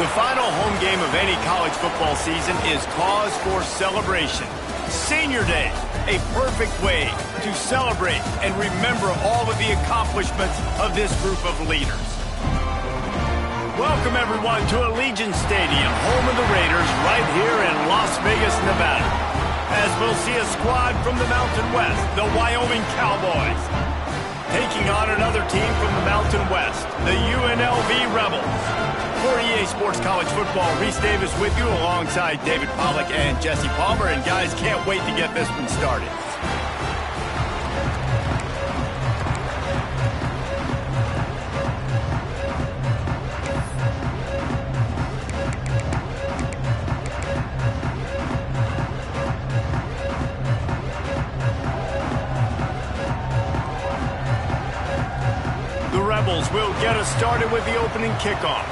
The final home game of any college football season is cause for celebration. Senior Day, a perfect way to celebrate and remember all of the accomplishments of this group of leaders. Welcome, everyone, to Allegiant Stadium, home of the Raiders, right here in Las Vegas, Nevada. As we'll see a squad from the Mountain West, the Wyoming Cowboys, taking on another team from the Mountain West, the UNLV Rebels. For EA Sports College Football, Reese Davis with you alongside David Pollack and Jesse Palmer. And guys, can't wait to get this one started. The Rebels will get us started with the opening kickoff.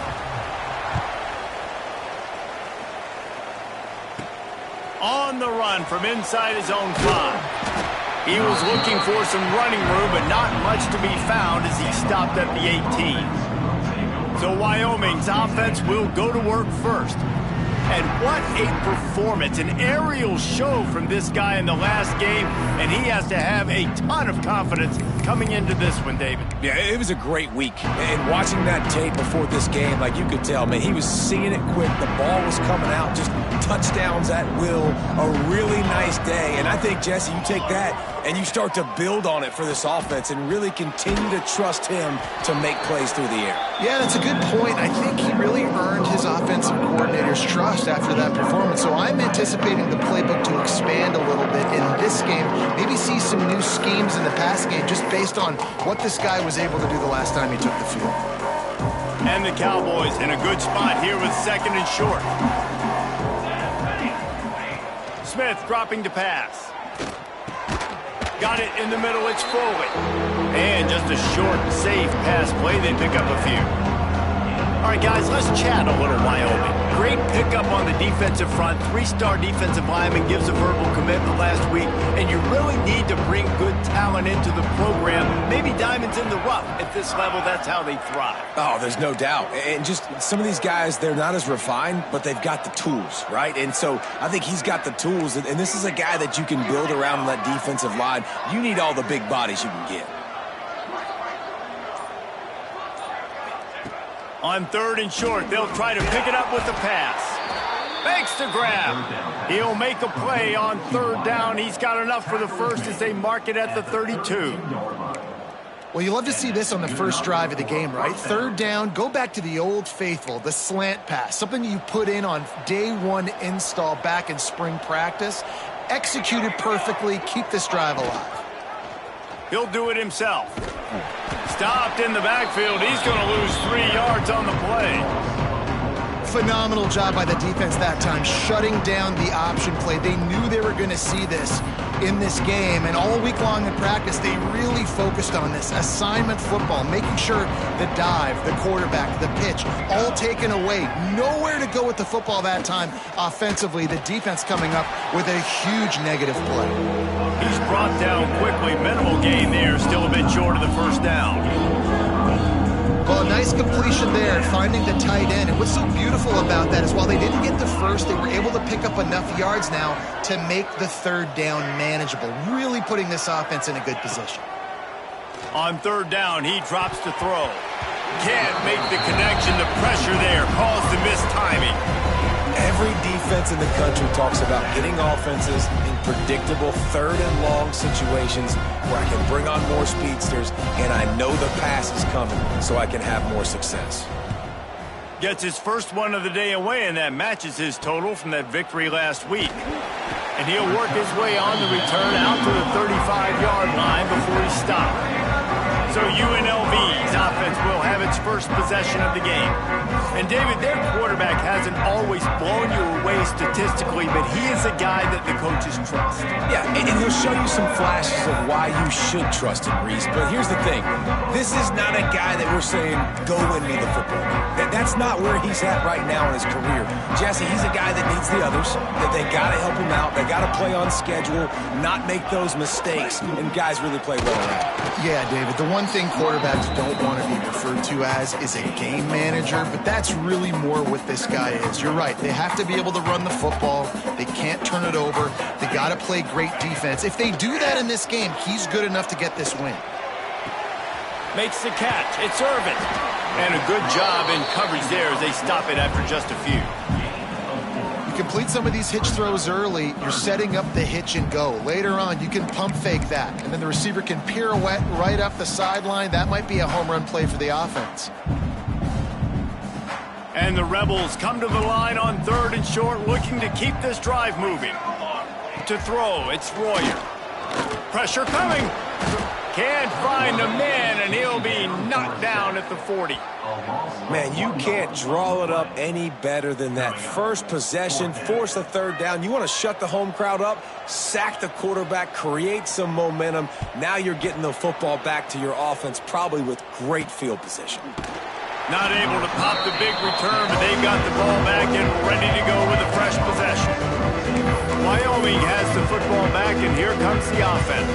On the run from inside his own 5. He was looking for some running room, but not much to be found as he stopped at the 18. So Wyoming's offense will go to work first. And what a performance, an aerial show from this guy in the last game, and he has to have a ton of confidence coming into this one, David. Yeah, it was a great week. And watching that tape before this game, like you could tell, man, he was seeing it quick. The ball was coming out, just touchdowns at will. A really nice day. And I think, Jesse, you take that and you start to build on it for this offense and really continue to trust him to make plays through the air. Yeah, that's a good point. I think he really earned his offensive coordinator's trust after that performance. So I'm anticipating the playbook to expand a little bit in this game. Maybe see some new schemes in the pass game just based on what this guy was able to do the last time he took the field. And the Cowboys in a good spot here with 2nd and short. Smith dropping to pass. Got it in the middle, it's Foley. And just a short, safe pass play, they pick up a few. All right, guys, let's chat a little Wyoming. Great pickup on the defensive front. 3-star defensive lineman gives a verbal commitment last week, and you really need to bring good talent into the program. Maybe diamonds in the rough. At this level, that's how they thrive. Oh, there's no doubt. And just some of these guys, they're not as refined, but they've got the tools, right? And so I think he's got the tools, and this is a guy that you can build around that defensive line. You need all the big bodies you can get. On 3rd and short, they'll try to pick it up with the pass. Makes the grab. He'll make a play on 3rd down. He's got enough for the first as they mark it at the 32. Well, you love to see this on the first drive of the game, right? 3rd down, go back to the old faithful, the slant pass, something you put in on day 1 install back in spring practice. Executed perfectly, keep this drive alive. He'll do it himself. Stopped in the backfield. He's going to lose 3 yards on the play. Phenomenal job by the defense that time, shutting down the option play. They knew they were going to see this in this game, and all week long in practice, they really focused on this. Assignment football, making sure the dive, the quarterback, the pitch, all taken away. Nowhere to go with the football that time offensively. The defense coming up with a huge negative play. He's brought down quickly. Minimal gain there, still a bit short of the 1st down. Well, nice completion there, finding the tight end. And what's so beautiful about that is while they didn't get the first, they were able to pick up enough yards now to make the 3rd down manageable, really putting this offense in a good position. On 3rd down, he drops to throw. Can't make the connection. The pressure there caused the missed timing. Every defense in the country talks about getting offenses in predictable 3rd and long situations where I can bring on more speedsters and I know the pass is coming so I can have more success. Gets his first one of the day away, and that matches his total from that victory last week. And he'll work his way on the return out to the 35-yard line before he stopped. So UNLV's offense will have its first possession of the game. And David, their quarterback hasn't always blown you away statistically, but he is a guy that the coaches trust. Yeah, and he'll show you some flashes of why you should trust him, Reese. But here's the thing. This is not a guy that we're saying, go win me the football game. That's not where he's at right now in his career. Jesse, he's a guy that needs the others, that they got to help him out. They got to play on schedule, not make those mistakes, and guys really play well around. Yeah, David, the one thing quarterbacks don't want to be referred to you as is a game manager, but that's really more what this guy is. You're right. They have to be able to run the football. They can't turn it over. They got to play great defense. If they do that in this game, he's good enough to get this win. Makes the catch. It's Irvin. And a good job in coverage there as they stop it after just a few. You complete some of these hitch throws early, you're setting up the hitch and go. Later on, you can pump fake that, and then the receiver can pirouette right up the sideline. That might be a home run play for the offense. And the Rebels come to the line on 3rd and short, looking to keep this drive moving. To throw, it's Royer. Pressure coming. Can't find a man, and he'll be knocked down at the 40. Man, you can't draw it up any better than that. First possession, force a 3rd down. You want to shut the home crowd up, sack the quarterback, create some momentum. Now you're getting the football back to your offense, probably with great field position. Not able to pop the big return, but they've got the ball back and ready to go with a fresh possession. Wyoming has the football back, and here comes the offense.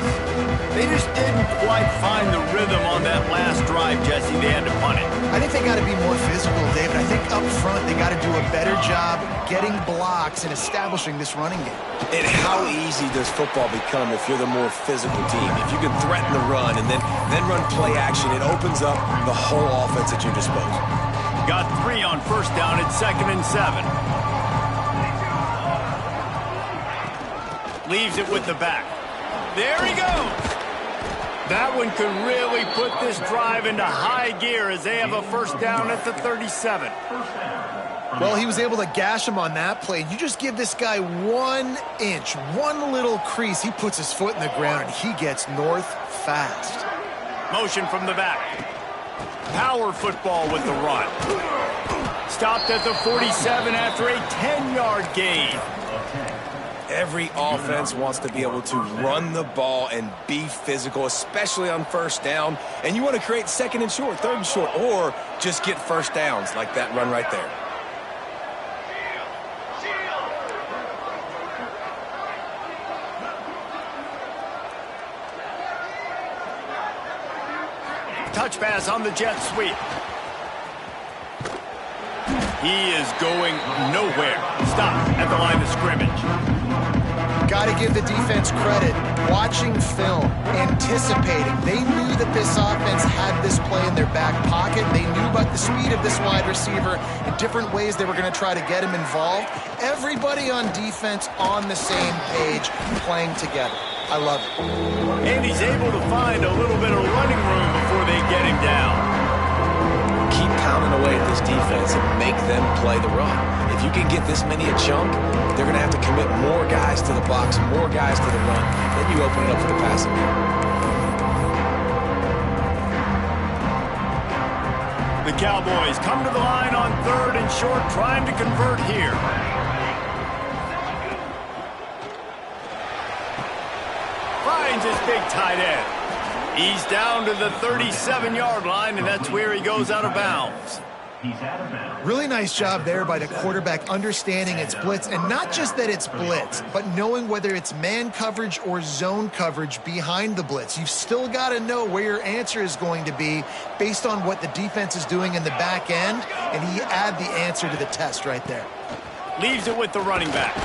They just didn't quite find the rhythm on that last drive, Jesse. They had to punt it. I think they got to be more physical, David. I think up front they got to do a better job getting blocks and establishing this running game. And how easy does football become if you're the more physical team? If you can threaten the run and then run play action, it opens up the whole offense at your disposal. Got 3 on 1st down at 2nd and 7. Leaves it with the back. There he goes. That one could really put this drive into high gear as they have a 1st down at the 37. Well, he was able to gash him on that play. You just give this guy 1 inch, one little crease. He puts his foot in the ground, and he gets north fast. Motion from the back. Power football with the run. Stopped at the 47 after a 10-yard gain. Every offense wants to be able to run the ball and be physical, especially on 1st down. And you want to create 2nd and short, 3rd and short, or just get 1st downs like that run right there. Touch pass on the jet sweep. He is going nowhere. Stop at the line of scrimmage. Got to give the defense credit. Watching film, anticipating. They knew that this offense had this play in their back pocket. They knew about the speed of this wide receiver and different ways they were going to try to get him involved. Everybody on defense on the same page, playing together. I love it. And he's able to find a little bit of running room before they get him down. Keep pounding away at this defense and make them play the run. If you can get this many a chunk, they're going to have to commit more guys to the box, more guys to the run. Then you open it up for the passing game. The Cowboys come to the line on 3rd and short, trying to convert here. Finds his big tight end. He's down to the 37-yard line, and that's where he goes out of bounds. Really nice job there by the quarterback understanding it's blitz, and not just that it's blitz, but knowing whether it's man coverage or zone coverage behind the blitz. You've still got to know where your answer is going to be based on what the defense is doing in the back end, and he add the answer to the test right there. Leaves it with the running back.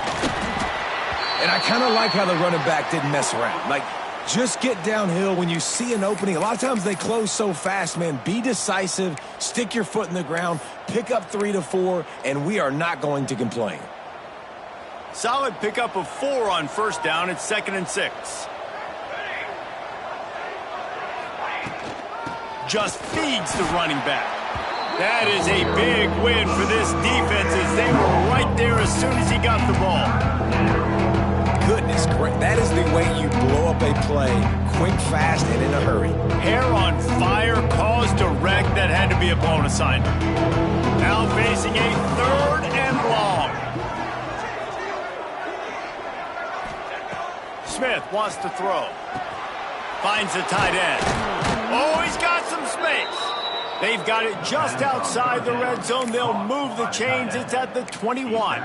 And I kind of like how the running back didn't mess around. Like, just get downhill when you see an opening. A lot of times they close so fast, man. Be decisive, stick your foot in the ground, pick up 3 to 4, and we are not going to complain. Solid pickup of 4 on 1st down. It's 2nd and 6. Just feeds the running back. That is a big win for this defense as they were right there as soon as he got the ball. Goodness, that is the way you blow up a play, quick, fast, and in a hurry. Hair on fire, caused a wreck that had to be a blown assignment. Now facing a 3rd and long. Smith wants to throw. Finds the tight end. Oh, he's got some space. They've got it just outside the red zone. They'll move the chains. It's at the 21.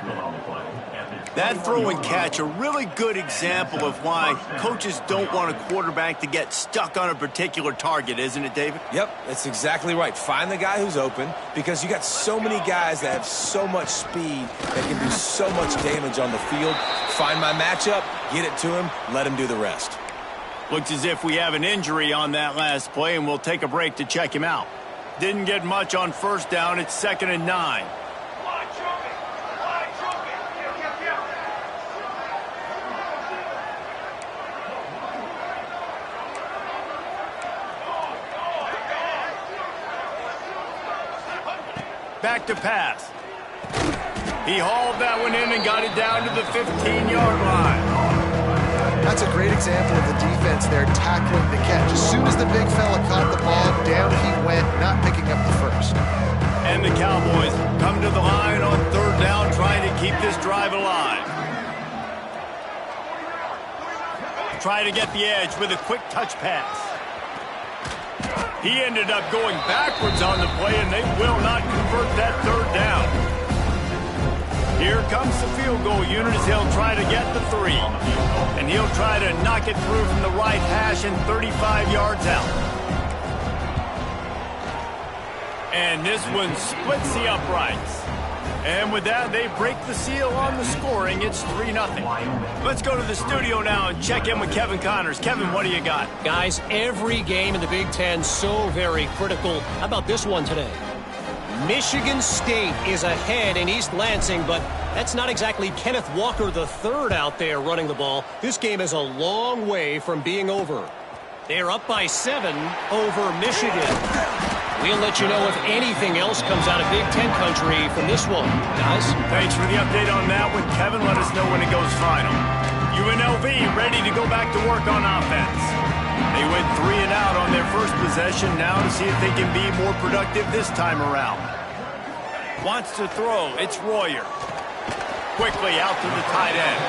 That throw and catch, a really good example of why coaches don't want a quarterback to get stuck on a particular target, isn't it, David? Yep, that's exactly right. Find the guy who's open, because you got so many guys that have so much speed that can do so much damage on the field. Find my matchup, get it to him, let him do the rest. Looks as if we have an injury on that last play, and we'll take a break to check him out. Didn't get much on first down. It's 2nd and 9. Back to pass. He hauled that one in and got it down to the 15-yard line. That's a great example of the defense there tackling the catch. As soon as the big fella caught the ball, down he went, not picking up the first. And the Cowboys come to the line on 3rd down, trying to keep this drive alive. Try to get the edge with a quick touch pass. He ended up going backwards on the play, and they will not convert that 3rd down. Here comes the field goal unit as he'll try to get the 3. And he'll try to knock it through from the right hash and 35 yards out. And this one splits the uprights. And with that, they break the seal on the scoring. It's 3-0. Let's go to the studio now and check in with Kevin Connors. Kevin, what do you got? Guys, every game in the Big Ten so very critical. How about this one today? Michigan State is ahead in East Lansing, but that's not exactly Kenneth Walker III out there running the ball. This game is a long way from being over. They're up by 7 over Michigan. We'll let you know if anything else comes out of Big Ten country from this one. Guys? Thanks for the update on that one, Kevin. Let us know when it goes final. UNLV ready to go back to work on offense. They went 3 and out on their first possession, now to see if they can be more productive this time around. Wants to throw. It's Royer. Quickly out to the tight end.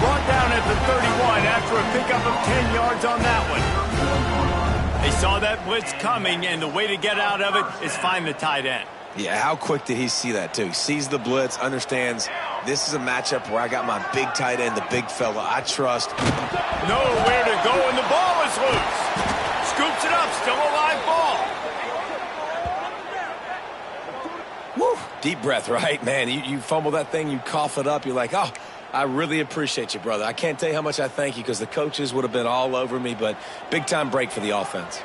Brought down at the 31 after a pickup of 10 yards on that one. They saw that blitz coming, and the way to get out of it is find the tight end. Yeah, how quick did he see that, too? He sees the blitz, understands this is a matchup where I got my big tight end, the big fella I trust. Nowhere to go, and the ball is loose. Scoops it up, still a live ball. Woo! Deep breath, right? Man, you fumble that thing, you cough it up, you're like, oh, I really appreciate you, brother. I can't tell you how much I thank you, because the coaches would have been all over me, but big-time break for the offense.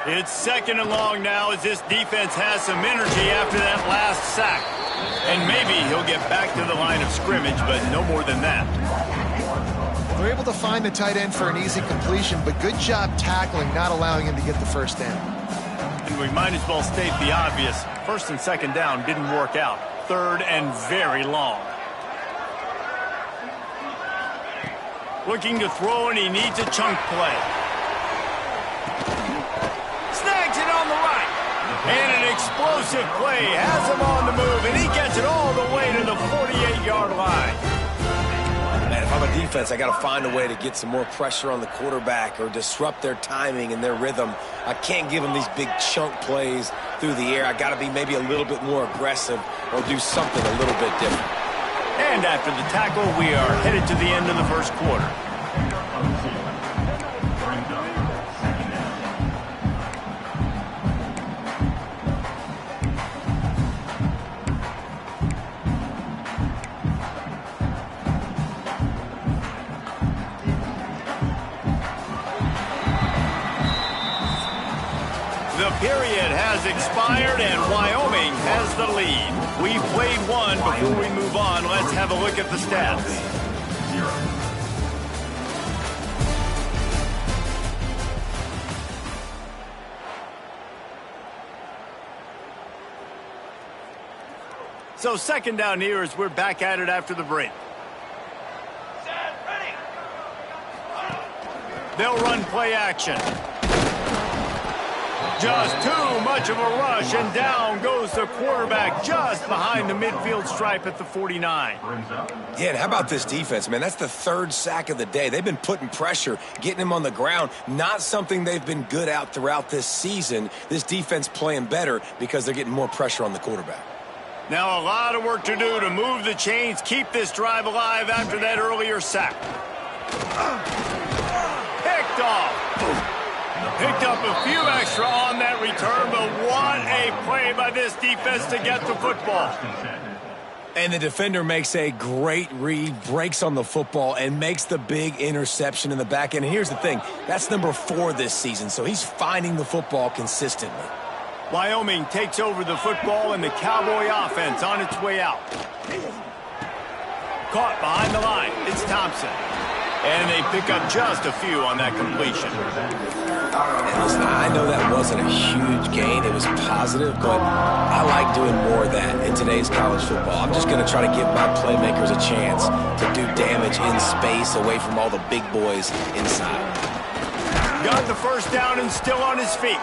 It's 2nd and long now as this defense has some energy after that last sack. And maybe he'll get back to the line of scrimmage, but no more than that. We're able to find the tight end for an easy completion, but good job tackling, not allowing him to get the first down. And we might as well state the obvious. 1st and 2nd down didn't work out. 3rd and very long. Looking to throw, and he needs a chunk play. Snags it on the right. And an explosive play has him on the move, and he gets it all the way to the 48-yard line. Man, if I'm a defense, I got to find a way to get some more pressure on the quarterback or disrupt their timing and their rhythm. I can't give them these big chunk plays through the air. I got to be maybe a little bit more aggressive or do something a little bit different. And after the tackle, we are headed to the end of the first quarter. The period has expired and Wyoming has the lead. We've played one. Before we move on, let's have a look at the stats. So 2nd down here as we're back at it after the break. They'll run play action. Just too much of a rush, and down goes the quarterback just behind the midfield stripe at the 49. Yeah, and how about this defense, man? That's the 3rd sack of the day. They've been putting pressure, getting him on the ground. Not something they've been good at throughout this season. This defense playing better because they're getting more pressure on the quarterback. Now a lot of work to do to move the chains, keep this drive alive after that earlier sack. Picked off. Picked up a few extra on that return, but what a play by this defense to get the football. And the defender makes a great read, breaks on the football, and makes the big interception in the back end. And here's the thing, that's number 4 this season, so he's finding the football consistently. Wyoming takes over the football and the Cowboy offense on its way out. Caught behind the line, it's Thompson. And they pick up just a few on that completion. And listen, I know that wasn't a huge gain. It was positive, but I like doing more of that in today's college football. I'm just going to try to give my playmakers a chance to do damage in space away from all the big boys inside. Got the first down and still on his feet.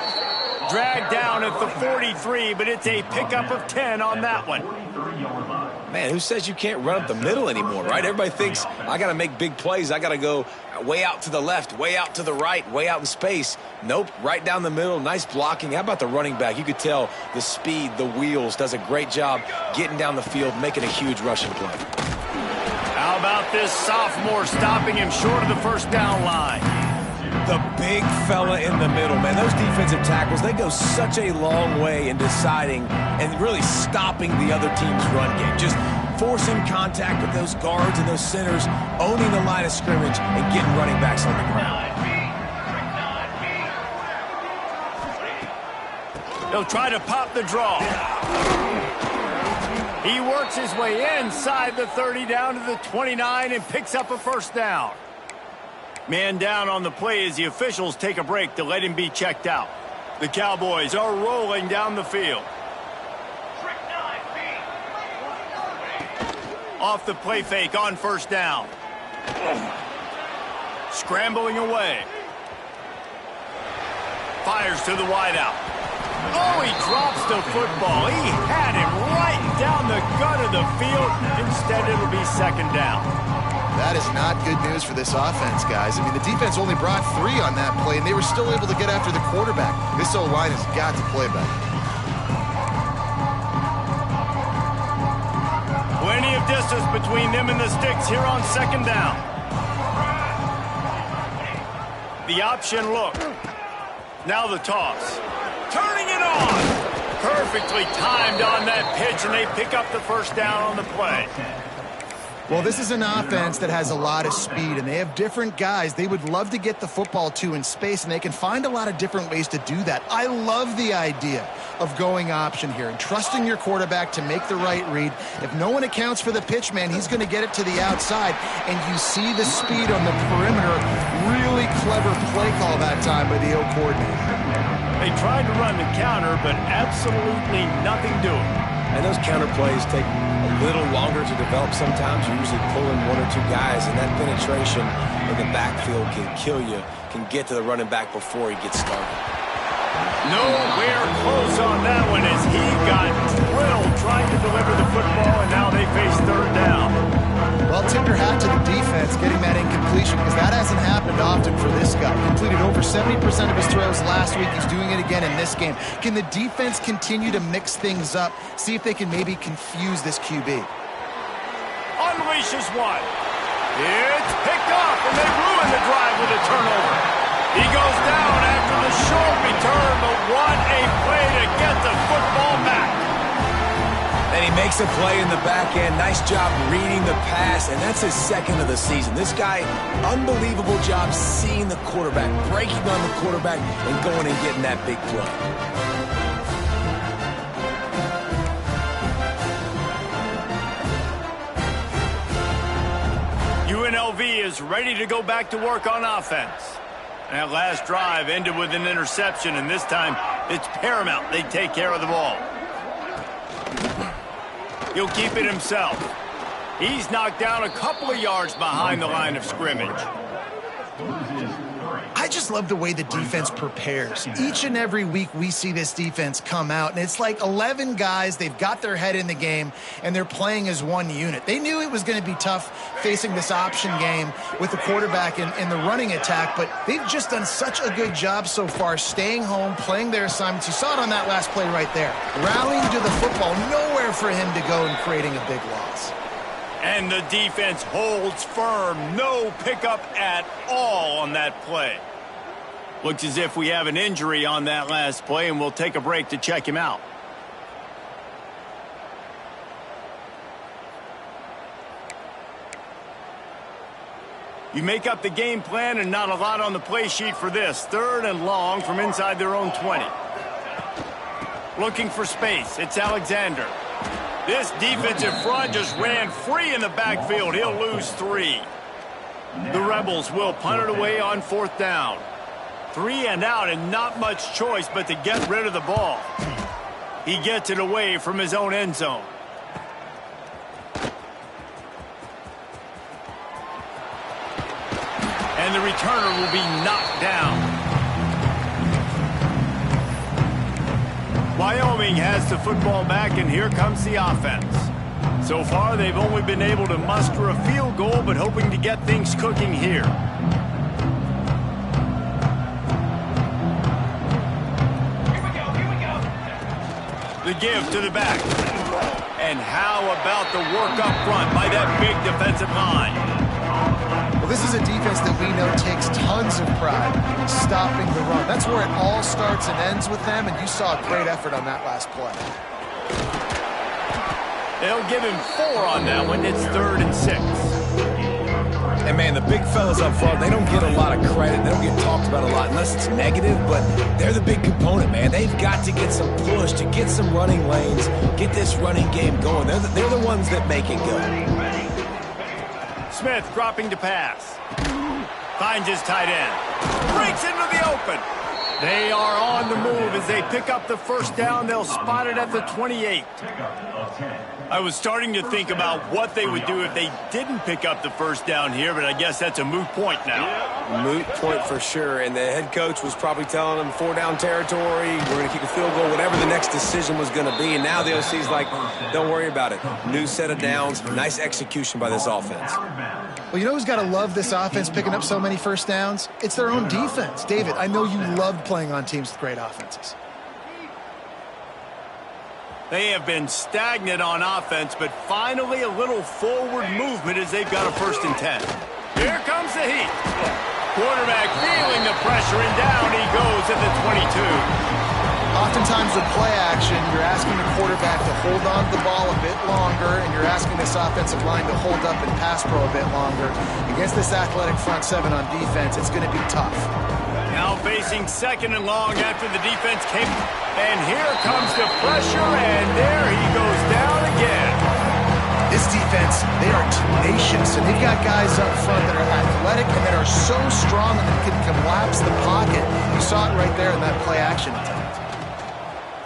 Dragged down at the 43, but it's a pickup of 10 on that one. Man, who says you can't run up the middle anymore, right? Everybody thinks I got to make big plays. I got to go way out to the left, way out to the right, way out in space. Nope, right down the middle. Nice blocking. How about the running back? You could tell the speed, the wheels, does a great job getting down the field, making a huge rushing play. How about this sophomore stopping him short of the first down line? The big fella in the middle, man. Those defensive tackles, they go such a long way in deciding and really stopping the other team's run game. Just forcing contact with those guards and those centers, owning the line of scrimmage, and getting running backs on the ground. He'll try to pop the draw. He works his way inside the 30 down to the 29 and picks up a first down. Man down on the play as the officials take a break to let him be checked out. The Cowboys are rolling down the field. Off the play fake on first down. Scrambling away. Fires to the wideout. Oh, he drops the football. He had him right down the gut of the field. Instead, it'll be second down. That is not good news for this offense, guys. I mean, the defense only brought 3 on that play, and they were still able to get after the quarterback. This O-line has got to play better. Plenty of distance between them and the sticks here on second down. The option look. Now the toss. Turning it on. Perfectly timed on that pitch, and they pick up the first down on the play. Well, this is an offense that has a lot of speed, and they have different guys they would love to get the football to in space, and they can find a lot of different ways to do that. I love the idea of going option here and trusting your quarterback to make the right read. If no one accounts for the pitch, man, he's going to get it to the outside, and you see the speed on the perimeter. Really clever play call that time by the O coordinator. They tried to run the counter, but absolutely nothing doing. And those counter plays take a little longer to develop sometimes. You usually pull in 1 or 2 guys, and that penetration in the backfield can kill you, can get to the running back before he gets started. Nowhere close on that one as he got drilled trying to deliver the football, and now they face third down. Well, tip your hat to the defense getting that incompletion, because that hasn't happened often for this guy. Completed over 70% of his throws last week. He's doing it again in this game. Can the defense continue to mix things up, see if they can maybe confuse this QB? Unleashes one. It's picked off, and they ruin the drive with a turnover. He goes down after the short return, but what a play to get the football back. And he makes a play in the back end. Nice job reading the pass, and that's his second of the season. This guy, unbelievable job seeing the quarterback, breaking on the quarterback, and going and getting that big play. UNLV is ready to go back to work on offense. And that last drive ended with an interception, and this time it's paramount they take care of the ball. He'll keep it himself. He's knocked down a couple of yards behind the line of scrimmage. I I just love the way the defense prepares. Each and every week we see this defense come out, and it's like 11 guys. They've got their head in the game, and they're playing as one unit. They knew it was going to be tough facing this option game with the quarterback in the running attack, but they've just done such a good job so far staying home, playing their assignments. You saw it on that last play right there. Rallying to the football, nowhere for him to go and creating a big loss. And the defense holds firm. No pickup at all on that play. Looks as if we have an injury on that last play, and we'll take a break to check him out. You make up the game plan and not a lot on the play sheet for this. 3rd and long from inside their own 20. Looking for space. It's Alexander. This defensive front just ran free in the backfield. He'll lose 3. The Rebels will punt it away on 4th down. 3 and out, and not much choice but to get rid of the ball. He gets it away from his own end zone. And the returner will be knocked down. Wyoming has the football back, and here comes the offense. So far, they've only been able to muster a field goal, but hoping to get things cooking here. Here we go. The give to the back. And how about the work up front by that big defensive line? Well, this is a defense that we know takes tons of pride stopping the run. That's where it all starts and ends with them, and you saw a great effort on that last play. They'll give him 4 on that one. It's 3rd and 6. And, man, the big fellas up front, they don't get a lot of credit. They don't get talked about a lot unless it's negative, but they're the big component, man. They've got to get some push, to get some running lanes, get this running game going. They're the ones that make it go. Smith dropping to pass. Finds his tight end. Breaks into the open. They are on the move as they pick up the 1st down. They'll spot it at the 28. I was starting to think about what they would do if they didn't pick up the 1st down here, but I guess that's a moot point now. Moot point for sure, and the head coach was probably telling them 4-down territory, we're going to kick a field goal, whatever the next decision was going to be, and now the OC's like, don't worry about it. New set of downs, nice execution by this offense. Well, you know who's got to love this offense picking up so many 1st downs? It's their own defense. David, I know you loved playing on teams with great offenses. They have been stagnant on offense, but finally a little forward movement as they've got a 1st and 10. Here comes the heat. Quarterback feeling the pressure, and down he goes at the 22. Oftentimes with play action, you're asking the quarterback to hold on to the ball a bit longer, and you're asking this offensive line to hold up and pass pro a bit longer. Against this athletic front 7 on defense, it's going to be tough. Now facing 2nd and long after the defense came. And here comes the pressure, and there he goes down again. This defense, they are tenacious, and they've got guys up front that are athletic and that are so strong and that can collapse the pocket. You saw it right there in that play action attempt.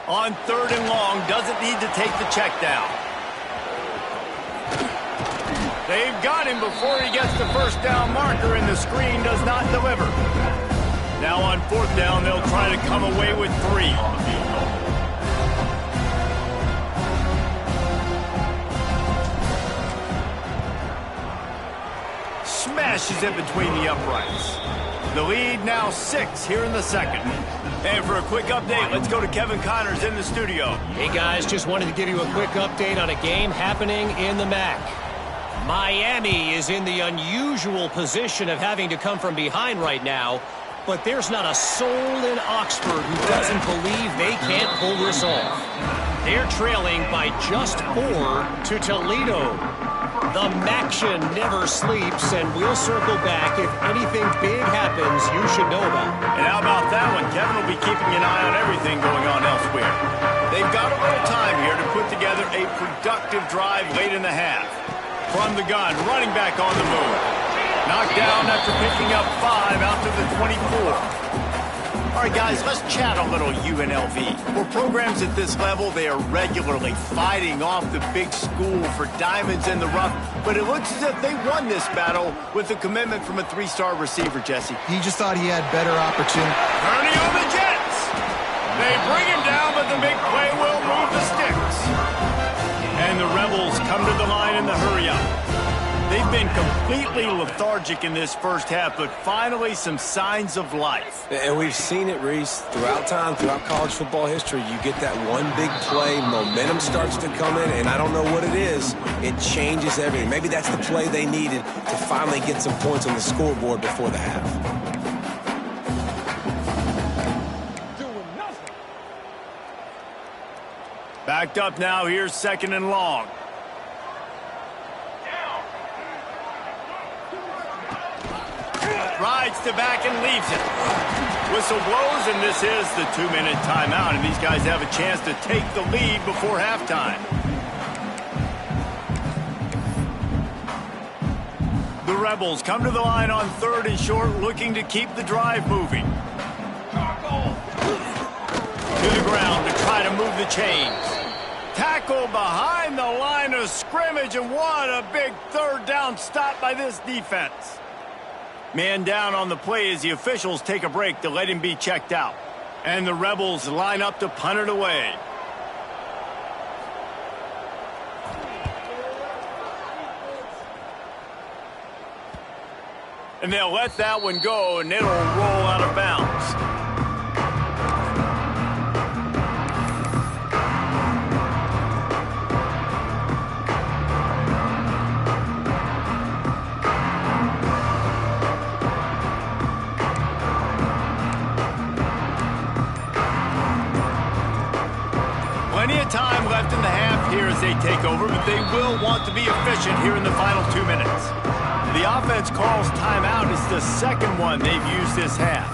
On 3rd and long, doesn't need to take the check down. They've got him before he gets the 1st down marker, and the screen does not deliver. Now on 4th down, they'll try to come away with 3. Smashes it between the uprights. The lead now 6 here in the 2nd. And for a quick update, let's go to Kevin Connors in the studio. Hey, guys, just wanted to give you a quick update on a game happening in the MAC. Miami is in the unusual position of having to come from behind right now, but there's not a soul in Oxford who doesn't believe they can't pull this off. They're trailing by just 4 to Toledo. The Maction never sleeps, and we'll circle back if anything big happens you should know about. And how about that one? Kevin will be keeping an eye on everything going on elsewhere. They've got a little time here to put together a productive drive late in the half. From the gun, running back on the move. Knocked down after picking up 5 out to the 24. All right, guys, let's chat a little UNLV. For programs at this level, they are regularly fighting off the big school for diamonds in the rough, but it looks as if they won this battle with a commitment from a three-star receiver, Jesse. He just thought he had better opportunity. Turning on the Jets. They bring him down, but the big play will move the sticks. And the Rebels come to the line in the hurry-up. They've been completely lethargic in this first half, but finally some signs of life. And we've seen it, Reese, throughout time, throughout college football history. You get that one big play, momentum starts to come in, and I don't know what it is. It changes everything. Maybe that's the play they needed to finally get some points on the scoreboard before the half. Backed up now, here's 2nd and long. Rides to back and leaves it. Whistle blows, and this is the 2-minute timeout, and these guys have a chance to take the lead before halftime. The Rebels come to the line on 3rd and short, looking to keep the drive moving. To the ground to try to move the chains. Tackle behind the line of scrimmage, and what a big 3rd down stop by this defense. Man down on the play as the officials take a break to let him be checked out. And the Rebels line up to punt it away. And they'll let that one go, and it'll roll out of bounds. Plenty of time left in the half here as they take over, but they will want to be efficient here in the final 2 minutes. The offense calls timeout. It's the 2nd one they've used this half.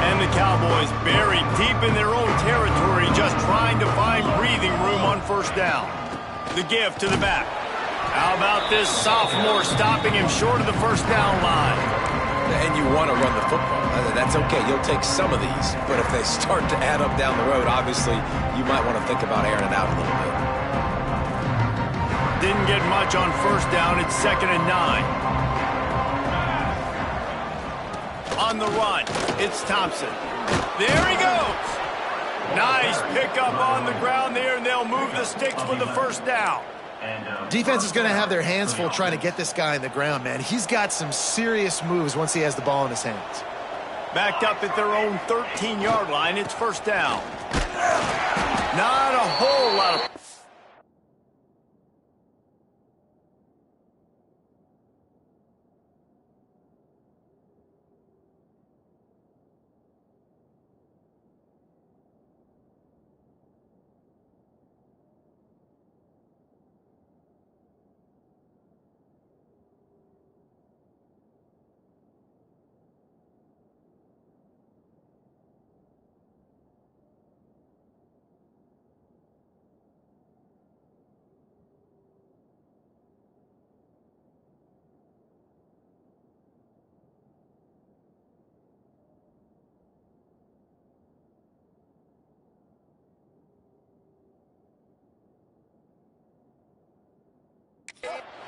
And the Cowboys buried deep in their own territory, just trying to find breathing room on 1st down. The give to the back. How about this sophomore stopping him short of the 1st down line? And you want to run the football. That's okay. You'll take some of these. But if they start to add up down the road, obviously, you might want to think about airing it out a little bit. Didn't get much on 1st down. It's 2nd and 9. On the run, it's Thompson. There he goes. Nice pickup on the ground there, and they'll move the sticks with the 1st down. Defense is going to have their hands full trying to get this guy in the ground, man. He's got some serious moves once he has the ball in his hands. Backed up at their own 13-yard line, it's 1st down. Not a whole lot of...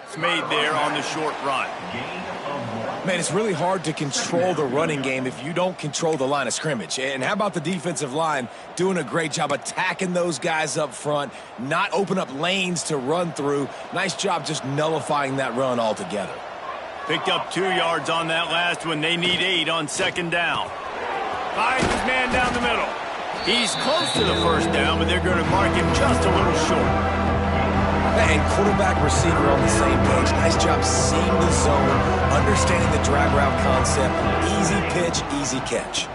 It's made there on the short run. Man, it's really hard to control the running game if you don't control the line of scrimmage. And how about the defensive line doing a great job attacking those guys up front, not open up lanes to run through. Nice job just nullifying that run altogether. Picked up 2 yards on that last one. They need 8 on 2nd down. Finds his man down the middle. He's close to the 1st down, but they're going to mark him just a little short. And quarterback, receiver on the same page. Nice job seeing the zone, understanding the drag route concept. Easy pitch, easy catch.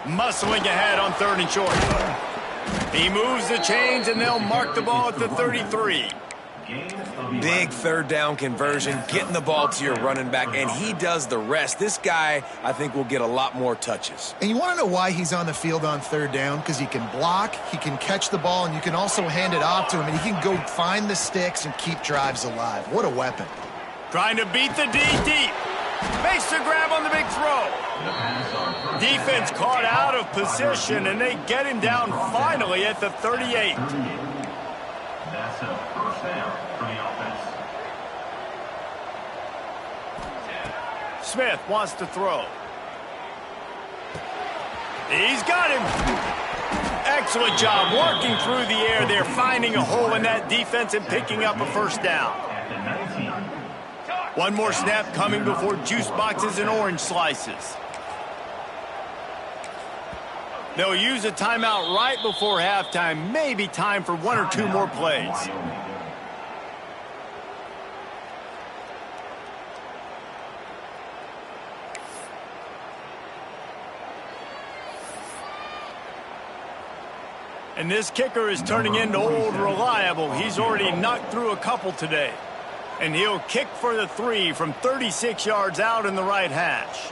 Muscling ahead on 3rd and short. He moves the chains, and they'll mark the ball at the 33. Big third down conversion, getting the ball to your running back, and he does the rest. This guy, I think, will get a lot more touches. And you want to know why he's on the field on third down? Because he can block, he can catch the ball, and you can also hand it off to him, and he can go find the sticks and keep drives alive. What a weapon. Trying to beat the D deep. Makes the grab on the big throw. Defense caught out of position, and they get him down finally at the 38. That's a first down for the offense. Smith wants to throw. He's got him. Excellent job working through the air there, finding a hole in that defense and picking up a first down. At the 19. One more snap coming before juice boxes and orange slices. They'll use a timeout right before halftime. Maybe time for one or two more plays. And this kicker is turning into old reliable. He's already knocked through a couple today. And he'll kick for the 3 from 36 yards out in the right hash.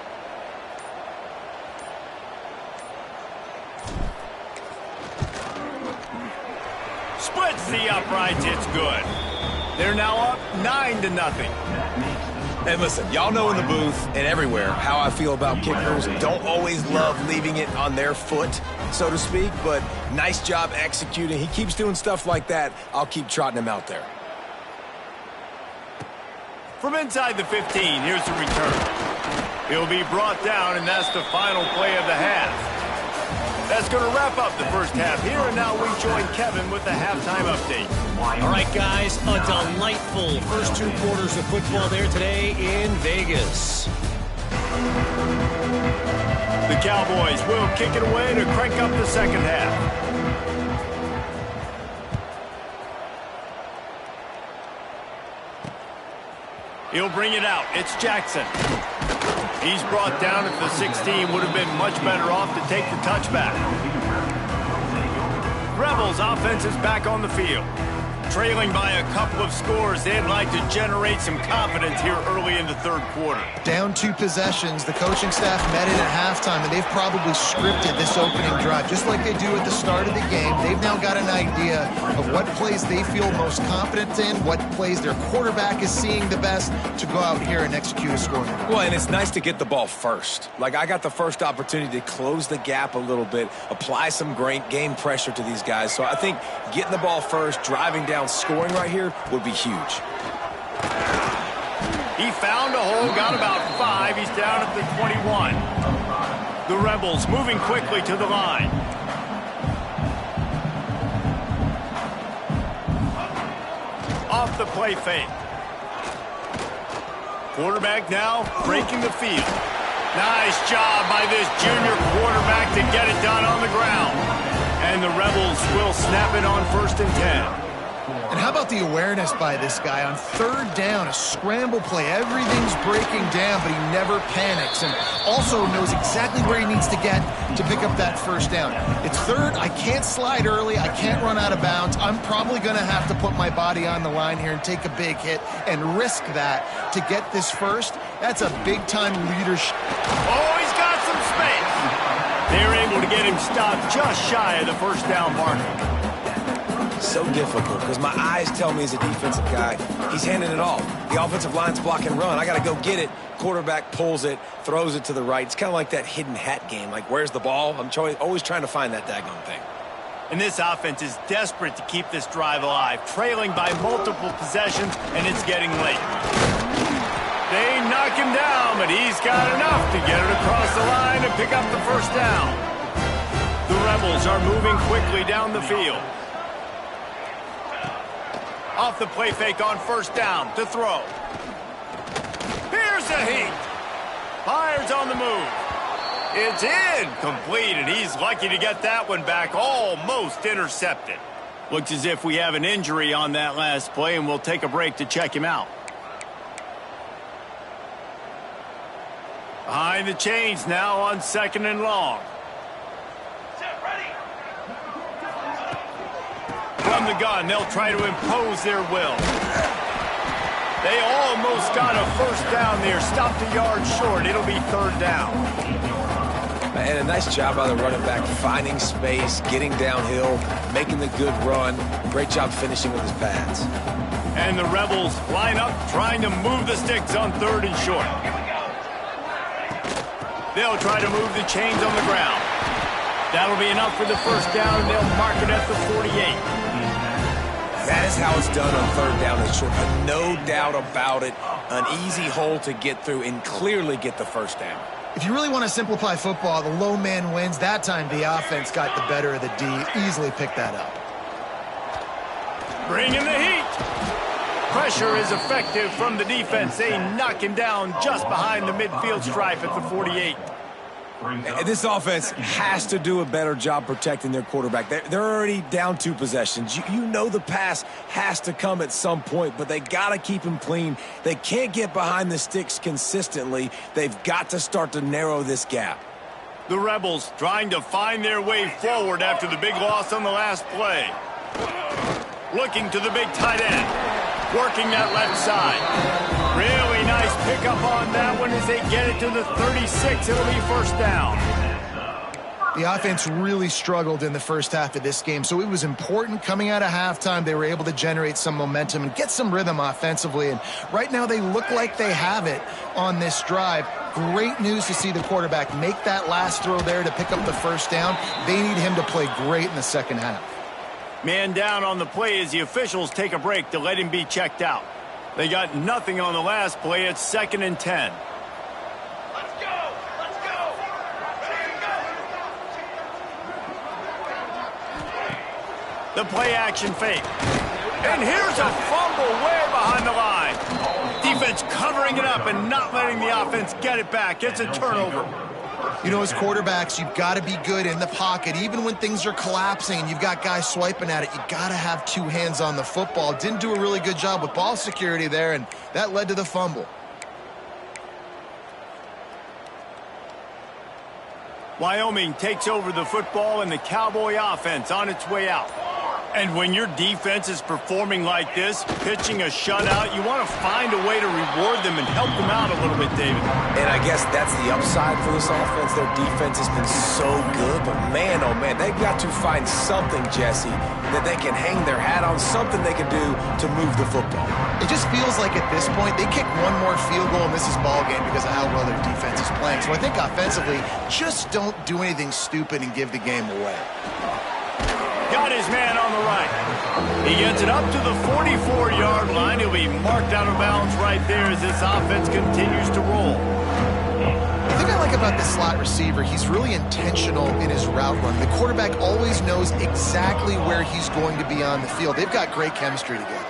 Splits the uprights. It's good. They're now up 9-0. And listen, y'all know in the booth and everywhere how I feel about kickers. Don't always love leaving it on their foot, so to speak, but nice job executing. He keeps doing stuff like that. I'll keep trotting him out there. From inside the 15, here's the return. He'll be brought down, and that's the final play of the half. That's going to wrap up the first half here, and now we join Kevin with the halftime update. All right, guys, a delightful first 2 quarters of football there today in Vegas. The Cowboys will kick it away to crank up the second half. He'll bring it out. It's Jackson. He's brought down at the 16. Would have been much better off to take the touchback. Rebels offense is back on the field. Trailing by a couple of scores, they'd like to generate some confidence here early in the third quarter. Down 2 possessions, the coaching staff met it at halftime, and they've probably scripted this opening drive. Just like they do at the start of the game, they've now got an idea of what plays they feel most confident in, what plays their quarterback is seeing the best to go out here and execute a scoring. Well, and it's nice to get the ball first. Like, I got the first opportunity to close the gap a little bit, apply some great game pressure to these guys. So I think getting the ball first, driving down, scoring right here would be huge. He found a hole, got about 5. He's down at the 21. The Rebels moving quickly to the line. Off the play fake. Quarterback now breaking the field. Nice job by this junior quarterback to get it done on the ground. And the Rebels will snap it on 1st and 10. And how about the awareness by this guy on third down, a scramble play. Everything's breaking down, but he never panics and also knows exactly where he needs to get to pick up that first down. It's third. I can't slide early. I can't run out of bounds. I'm probably going to have to put my body on the line here and take a big hit and risk that to get this first. That's a big-time leadership. Oh, he's got some space. They're able to get him stopped just shy of the first down marker. So difficult because my eyes tell me as a defensive guy, he's handing it off. The offensive line's block and run. I got to go get it. Quarterback pulls it, throws it to the right. It's kind of like that hidden hat game. Like, where's the ball? I'm always trying to find that daggone thing. And this offense is desperate to keep this drive alive, trailing by multiple possessions, and it's getting late. They knock him down, but he's got enough to get it across the line and pick up the first down. The Rebels are moving quickly down the field. Off the play fake on first down to throw. Here's a heat. Fires on the move. It's incomplete, and he's lucky to get that one back, almost intercepted. Looks as if we have an injury on that last play, and we'll take a break to check him out. Behind the chains now on 2nd and long. From the gun, they'll try to impose their will. They almost got a first down there. Stopped a yard short. It'll be third down. And a nice job by the running back, finding space, getting downhill, making the good run. Great job finishing with his pads. And the Rebels line up, trying to move the sticks on third and short. They'll try to move the chains on the ground. That'll be enough for the first down, and they'll mark it at the 48. That is how it's done on third down and short. No doubt about it. An easy hole to get through and clearly get the first down. If you really want to simplify football, the low man wins. That time the offense got the better of the D. Easily picked that up. Bring in the heat. Pressure is effective from the defense. They knock him down just behind the midfield stripe at the 48. And this offense has to do a better job protecting their quarterback. They're already down 2 possessions. You know the pass has to come at some point, but they got to keep him clean. They can't get behind the sticks consistently. They've got to start to narrow this gap. The Rebels trying to find their way forward after the big loss on the last play. Looking to the big tight end. Working that left side. Really nice pickup on that one as they get it to the 36. It'll be first down. The offense really struggled in the first half of this game, so it was important coming out of halftime. They were able to generate some momentum and get some rhythm offensively, and right now they look like they have it on this drive. Great news to see the quarterback make that last throw there to pick up the first down. They need him to play great in the second half. Man down on the play as the officials take a break to let him be checked out. They got nothing on the last play. It's 2nd and 10. Let's go! Let's go! Ready to go! The play action fake. And here's a fumble way behind the line. Defense covering it up and not letting the offense get it back. It's a turnover. You know, as quarterbacks, you've got to be good in the pocket. Even when things are collapsing and you've got guys swiping at it, you've got to have 2 hands on the football. Didn't do a really good job with ball security there, and that led to the fumble. Wyoming takes over the football and the Cowboy offense on its way out. And when your defense is performing like this, pitching a shutout, you want to find a way to reward them and help them out a little bit, David. And I guess that's the upside for this offense. Their defense has been so good, but man, oh man, they've got to find something, Jesse, that they can hang their hat on, something they can do to move the football. It just feels like at this point, they kick one more field goal and this is ball game because of how well their defense is playing. So I think offensively, just don't do anything stupid and give the game away. Got his man on the right. He gets it up to the 44-yard line. He'll be marked out of bounds right there as this offense continues to roll. The thing I like about this slot receiver, he's really intentional in his route run. The quarterback always knows exactly where he's going to be on the field. They've got great chemistry together.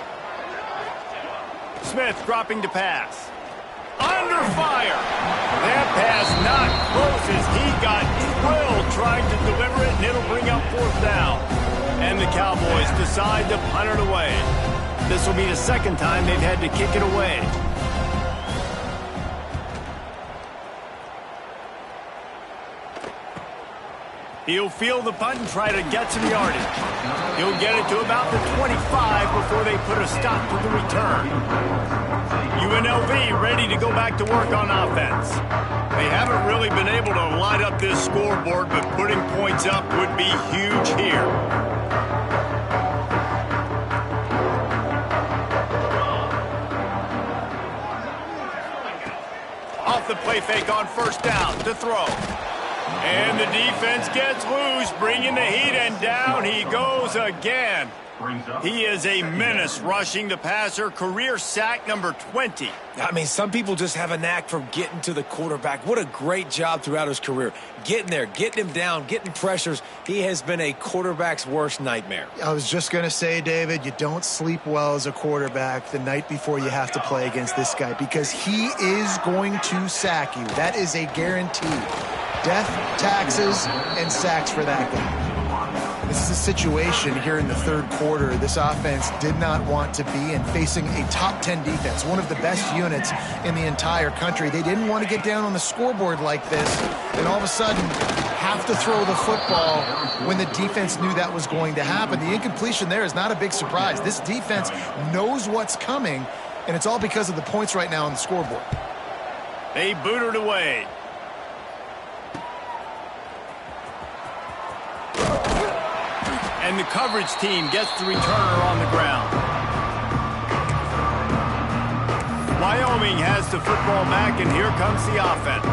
Smith dropping to pass. Under fire. That pass not close as he got drilled trying to deliver it, and it'll bring up fourth down. And the Cowboys decide to punt it away. This will be the second time they've had to kick it away. He'll field the punt and try to get some yardage. He'll get it to about the 25 before they put a stop to the return. UNLV ready to go back to work on offense. They haven't really been able to light up this scoreboard, but putting points up would be huge here. Off the play fake on first down to throw. And the defense gets loose, bringing the heat, and down he goes again. He is a menace rushing the passer, career sack number 20. I mean, some people just have a knack for getting to the quarterback. What a great job throughout his career. Getting there, getting him down, getting pressures. He has been a quarterback's worst nightmare. I was just going to say, David, you don't sleep well as a quarterback the night before you have to play against this guy because he is going to sack you. That is a guarantee. Death, taxes, and sacks for that guy. This is a situation here in the third quarter this offense did not want to be in, facing a top 10 defense, one of the best units in the entire country. They didn't want to get down on the scoreboard like this, and all of a sudden have to throw the football when the defense knew that was going to happen. The incompletion there is not a big surprise. This defense knows what's coming, and it's all because of the points right now on the scoreboard. They booted away. And the coverage team gets the returner on the ground. Wyoming has the football back, and here comes the offense.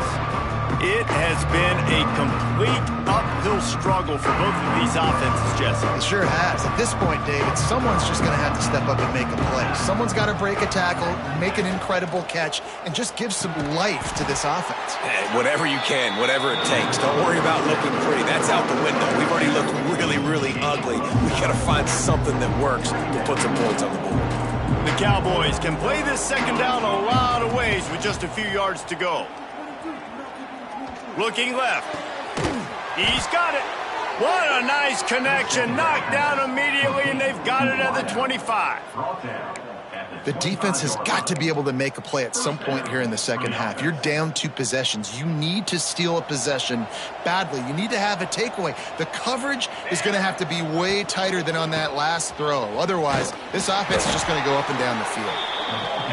It has been a complete uphill struggle for both of these offenses, Jesse. It sure has. At this point, David, someone's just going to have to step up and make a play. Someone's got to break a tackle, make an incredible catch, and just give some life to this offense. Hey, whatever you can, whatever it takes. Don't worry about looking pretty. That's out the window. We've already looked really, really ugly. We got to find something that works to put some points on the board. The Cowboys can play this second down a lot of ways with just a few yards to go. Looking left. He's got it. What a nice connection. Knocked down immediately, and they've got it at the 25. The defense has got to be able to make a play at some point here in the second half. You're down 2 possessions. You need to steal a possession badly. You need to have a takeaway. The coverage is going to have to be way tighter than on that last throw. Otherwise, this offense is just going to go up and down the field.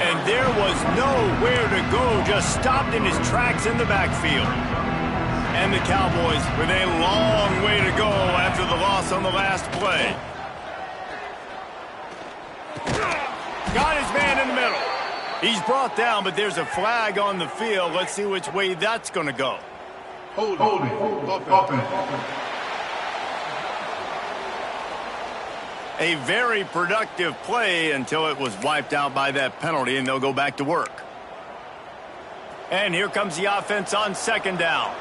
And there was nowhere to go, just stopped in his tracks in the backfield. And the Cowboys with a long way to go after the loss on the last play. Got his man in the middle. He's brought down, but there's a flag on the field. Let's see which way that's going to go. Holding. Offense. A very productive play until it was wiped out by that penalty, and they'll go back to work. And here comes the offense on second down.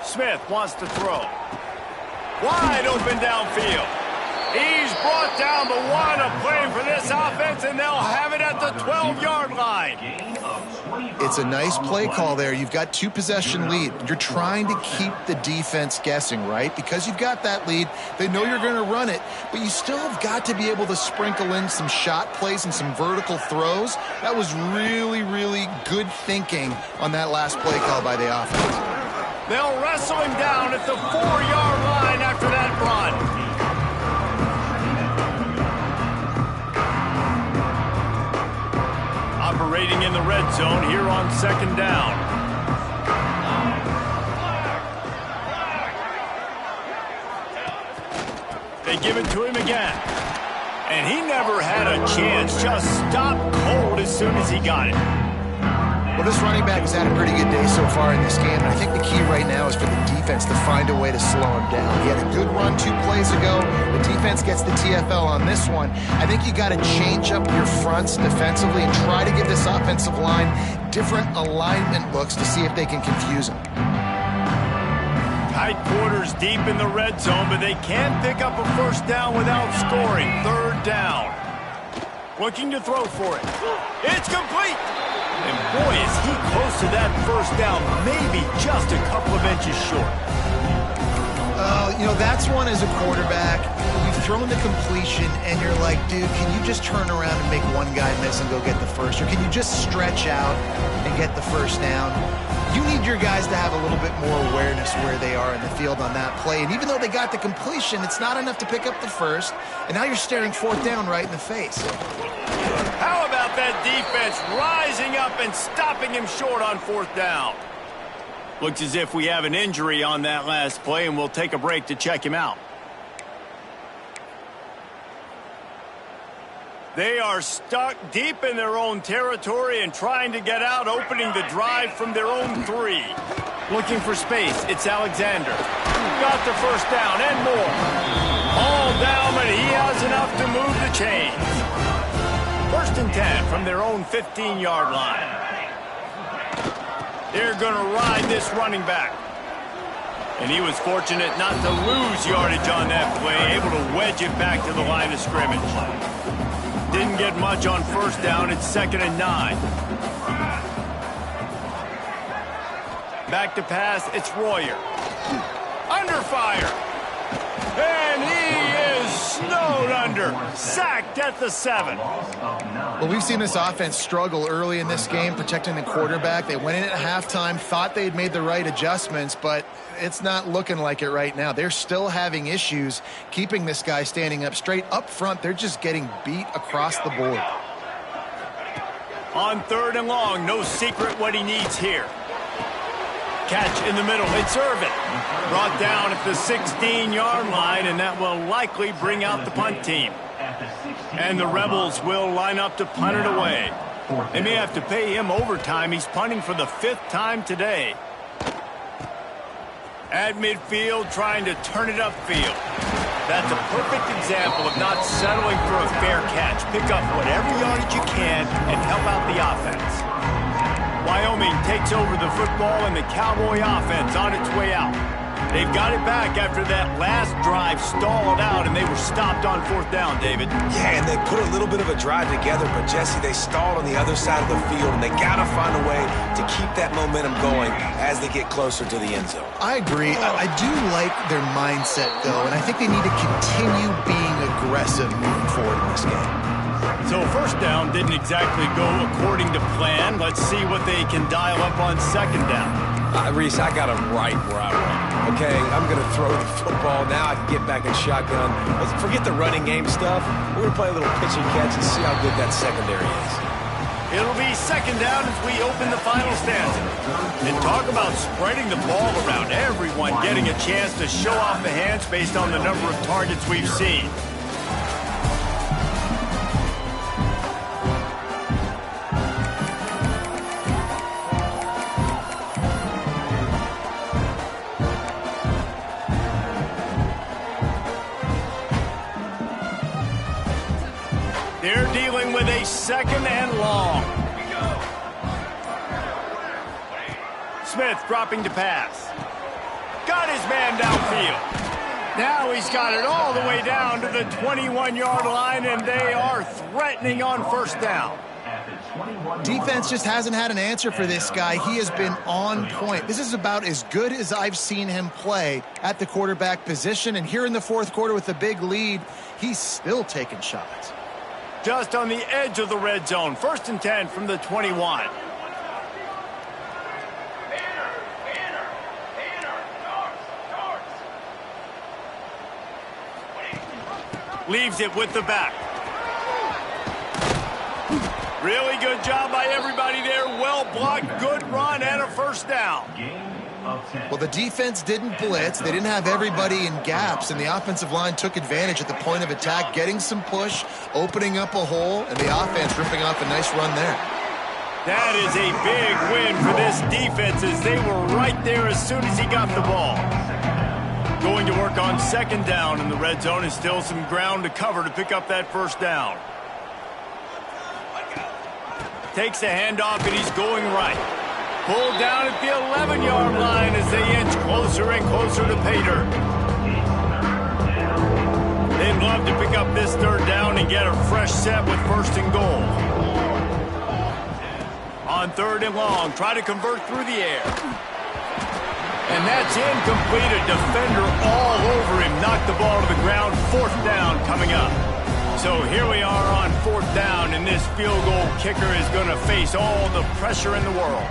Smith wants to throw. Wide open downfield. He's brought down, but what a play for this offense, and they'll have it at the 12-yard line. It's a nice play call there. You've got 2 possession lead. You're trying to keep the defense guessing, right? Because you've got that lead, they know you're going to run it, but you still have got to be able to sprinkle in some shot plays and some vertical throws. That was really, really good thinking on that last play call by the offense. They'll wrestle him down at the 4-yard line after that run. Operating in the red zone here on second down. They give it to him again. And he never had a chance. Just stopped cold as soon as he got it. Well, this running back has had a pretty good day so far in this game, and I think the key right now is for the defense to find a way to slow him down. He had a good run 2 plays ago. The defense gets the TFL on this one. I think you got to change up your fronts defensively and try to give this offensive line different alignment looks to see if they can confuse him. Tight quarters deep in the red zone, but they can't pick up a first down without scoring. Third down. Looking to throw for it. It's complete. And boy, is he close to that first down, maybe just a couple of inches short. You know, that's one as a quarterback. You've thrown the completion, and you're like, dude, can you just turn around and make one guy miss and go get the first? Or can you just stretch out and get the first down? You need your guys to have a little bit more awareness where they are in the field on that play. And even though they got the completion, it's not enough to pick up the first. And now you're staring 4th down right in the face. How about that defense rising up and stopping him short on 4th down? Looks as if we have an injury on that last play, and we'll take a break to check him out. They are stuck deep in their own territory and trying to get out, opening the drive from their own 3. Looking for space, it's Alexander. Got the first down and more. All down, but he has enough to move the chains. 1st and 10 from their own 15-yard line. They're going to ride this running back. And he was fortunate not to lose yardage on that play, able to wedge it back to the line of scrimmage. Didn't get much on 1st down. It's 2nd and 9. Back to pass. It's Royer. Under fire. And he is snowed under. defender. Sacked at the 7. Well, we've seen this offense struggle early in this game protecting the quarterback. They went in at halftime, thought they'd made the right adjustments, but it's not looking like it right now. They're still having issues keeping this guy standing up straight. Up front, they're just getting beat across the board. On 3rd and long, no secret what he needs here. Catch in the middle. It's Irvin. Brought down at the 16-yard line, and that will likely bring out the punt team. And the Rebels will line up to punt it away. They may have to pay him overtime. He's punting for the 5th time today. At midfield, trying to turn it upfield. That's a perfect example of not settling for a fair catch. Pick up whatever yardage you can and help out the offense. Wyoming takes over the football, and the Cowboy offense on its way out. They've got it back after that last drive stalled out, and they were stopped on 4th down, David. Yeah, and they put a little bit of a drive together, but, Jesse, they stalled on the other side of the field, and they got to find a way to keep that momentum going as they get closer to the end zone. I agree. I do like their mindset, though, and I think they need to continue being aggressive moving forward in this game. So 1st down didn't exactly go according to plan. Let's see what they can dial up on 2nd down. Reese, I got him right where I want. Okay, I'm going to throw the football. Now I can get back in shotgun. Forget the running game stuff. We're going to play a little pitch and catch and see how good that secondary is. It'll be 2nd down as we open the final stanza. And talk about spreading the ball around. Everyone getting a chance to show off the hands based on the number of targets we've seen. They're dealing with a 2nd and long. Smith dropping to pass. Got his man downfield. Now he's got it all the way down to the 21-yard line, and they are threatening on 1st down. Defense just hasn't had an answer for this guy. He has been on point. This is about as good as I've seen him play at the quarterback position, and here in the 4th quarter with a big lead, he's still taking shots. Just on the edge of the red zone. 1st and 10 from the 21. Leaves it with the back. Really good job by everybody there. Well blocked, good run, and a 1st down. Well, the defense didn't blitz. They didn't have everybody in gaps, and the offensive line took advantage at the point of attack, getting some push, opening up a hole, and the offense ripping off a nice run there. That is a big win for this defense as they were right there as soon as he got the ball. Going to work on 2nd down in the red zone, and still some ground to cover to pick up that 1st down. Takes a handoff, and he's going right. Pulled down at the 11-yard line as they inch closer and closer to pay dirt. They'd love to pick up this 3rd down and get a fresh set with 1st and goal. On 3rd and long, try to convert through the air. And that's incomplete. A defender all over him. Knocked the ball to the ground. 4th down coming up. So here we are on 4th down, and this field goal kicker is going to face all the pressure in the world.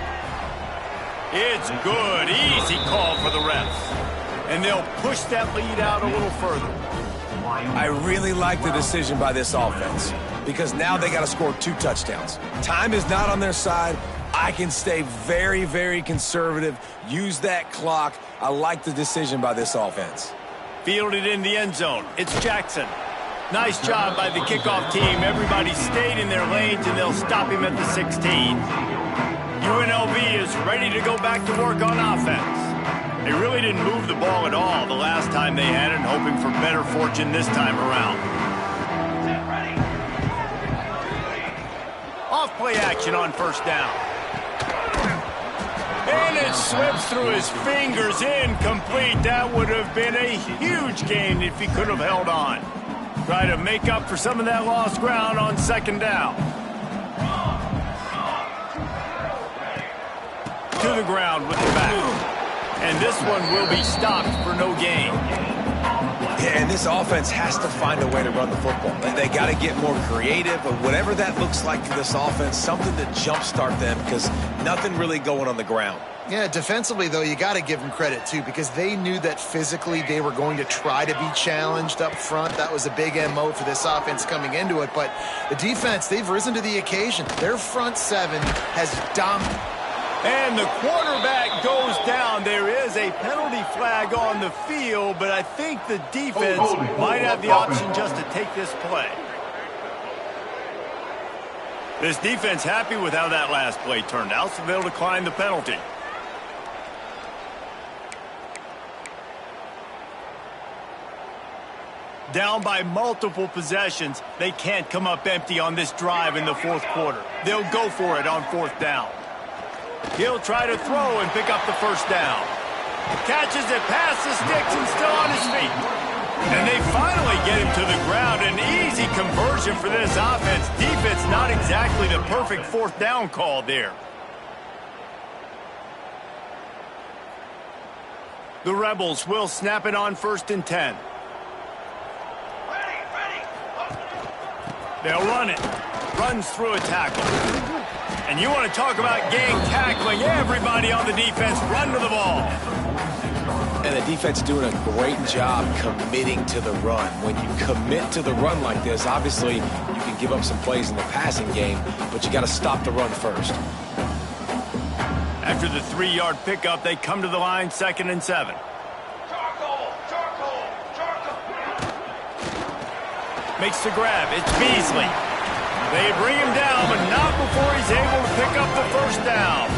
It's good. Easy call for the refs. And they'll push that lead out a little further. I really like the decision by this offense because now they got to score 2 touchdowns. Time is not on their side. I can stay very, very conservative. Use that clock. I like the decision by this offense. Fielded in the end zone. It's Jackson. Nice job by the kickoff team. Everybody stayed in their lanes, and they'll stop him at the 16. UNLV is ready to go back to work on offense. They really didn't move the ball at all the last time they had it, hoping for better fortune this time around. Off play action on 1st down. And it slips through his fingers, incomplete. That would have been a huge gain if he could have held on. Try to make up for some of that lost ground on 2nd down. To the ground with the back. And this one will be stopped for no gain. Yeah, And this offense has to find a way to run the football. They got to get more creative, or whatever that looks like for this offense, something to jumpstart them, because nothing really going on the ground. Yeah, defensively, though, you got to give them credit, too, because they knew that physically they were going to try to be challenged up front. That was a big MO for this offense coming into it. But the defense, they've risen to the occasion. Their front seven has dominated. And the quarterback goes down. There is a penalty flag on the field, but I think the defense might have the option just to take this play. This defense happy with how that last play turned out, so they'll decline the penalty. Down by multiple possessions, they can't come up empty on this drive in the fourth quarter. They'll go for it on fourth down. He'll try to throw and pick up the first down. Catches it past the sticks and still on his feet. And they finally get him to the ground. An easy conversion for this offense. Defense not exactly the perfect fourth down call there. The Rebels will snap it on 1st and 10. They'll run it. Runs through a tackle. And you want to talk about gang tackling. Everybody on the defense run to the ball. And the defense doing a great job committing to the run. When you commit to the run like this, obviously you can give up some plays in the passing game, but you got to stop the run first. After the 3-yard pickup, they come to the line, 2nd and 7. Makes the grab. It's Beasley. They bring him down, but not before he's able to pick up the first down.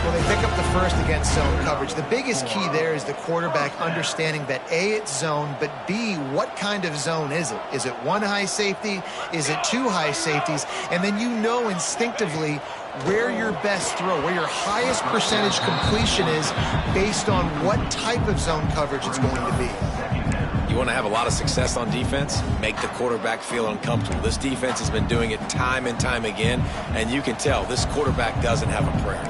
Well, they pick up the first against zone coverage. The biggest key there is the quarterback understanding that A, it's zone, but B, what kind of zone is it? Is it one high safety? Is it two high safeties? And then you know instinctively where your best throw, where your highest percentage completion is based on what type of zone coverage it's going to be. You want to have a lot of success on defense, make the quarterback feel uncomfortable. This defense has been doing it time and time again, and you can tell this quarterback doesn't have a prayer.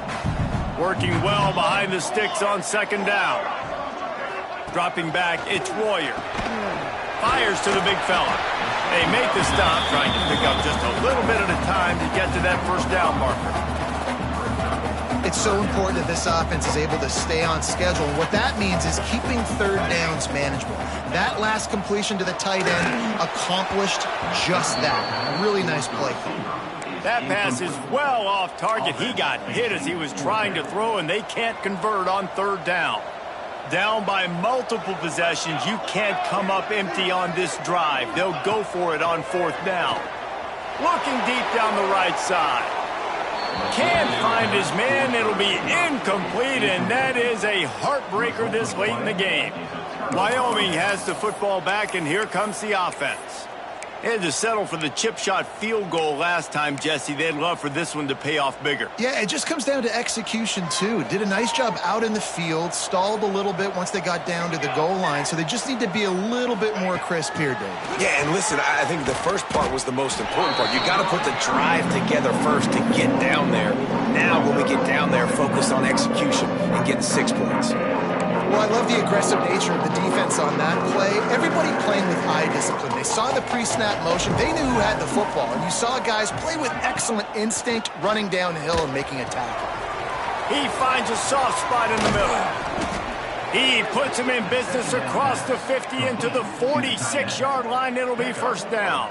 Working well behind the sticks on 2nd down. Dropping back, it's Royer. Fires to the big fella. They make the stop, trying to pick up just a little bit at a time to get to that first down marker. It's so important that this offense is able to stay on schedule. And what that means is keeping 3rd downs manageable. That last completion to the tight end accomplished just that. A really nice play. That pass is well off target. He got hit as he was trying to throw, and they can't convert on 3rd down. Down by multiple possessions, you can't come up empty on this drive. They'll go for it on 4th down. Looking deep down the right side. Can't find his man. It'll be incomplete, and that is a heartbreaker this late in the game. Wyoming has the football back, and here comes the offense. They had to settle for the chip shot field goal last time, Jesse. They'd love for this one to pay off bigger. Yeah, it just comes down to execution, too. Did a nice job out in the field, stalled a little bit once they got down to the goal line, so they just need to be a little bit more crisp here, Dave. Yeah, and listen, I think the first part was the most important part. You got to put the drive together first to get down there. Now, when we get down there, focus on execution and getting 6 points. Well, I love the aggressive nature of the defense on that play. Everybody playing with eye discipline. They saw the pre-snap motion. They knew who had the football. And you saw guys play with excellent instinct, running downhill and making a tackle. He finds a soft spot in the middle. He puts him in business across the 50 into the 46-yard line. It'll be 1st down.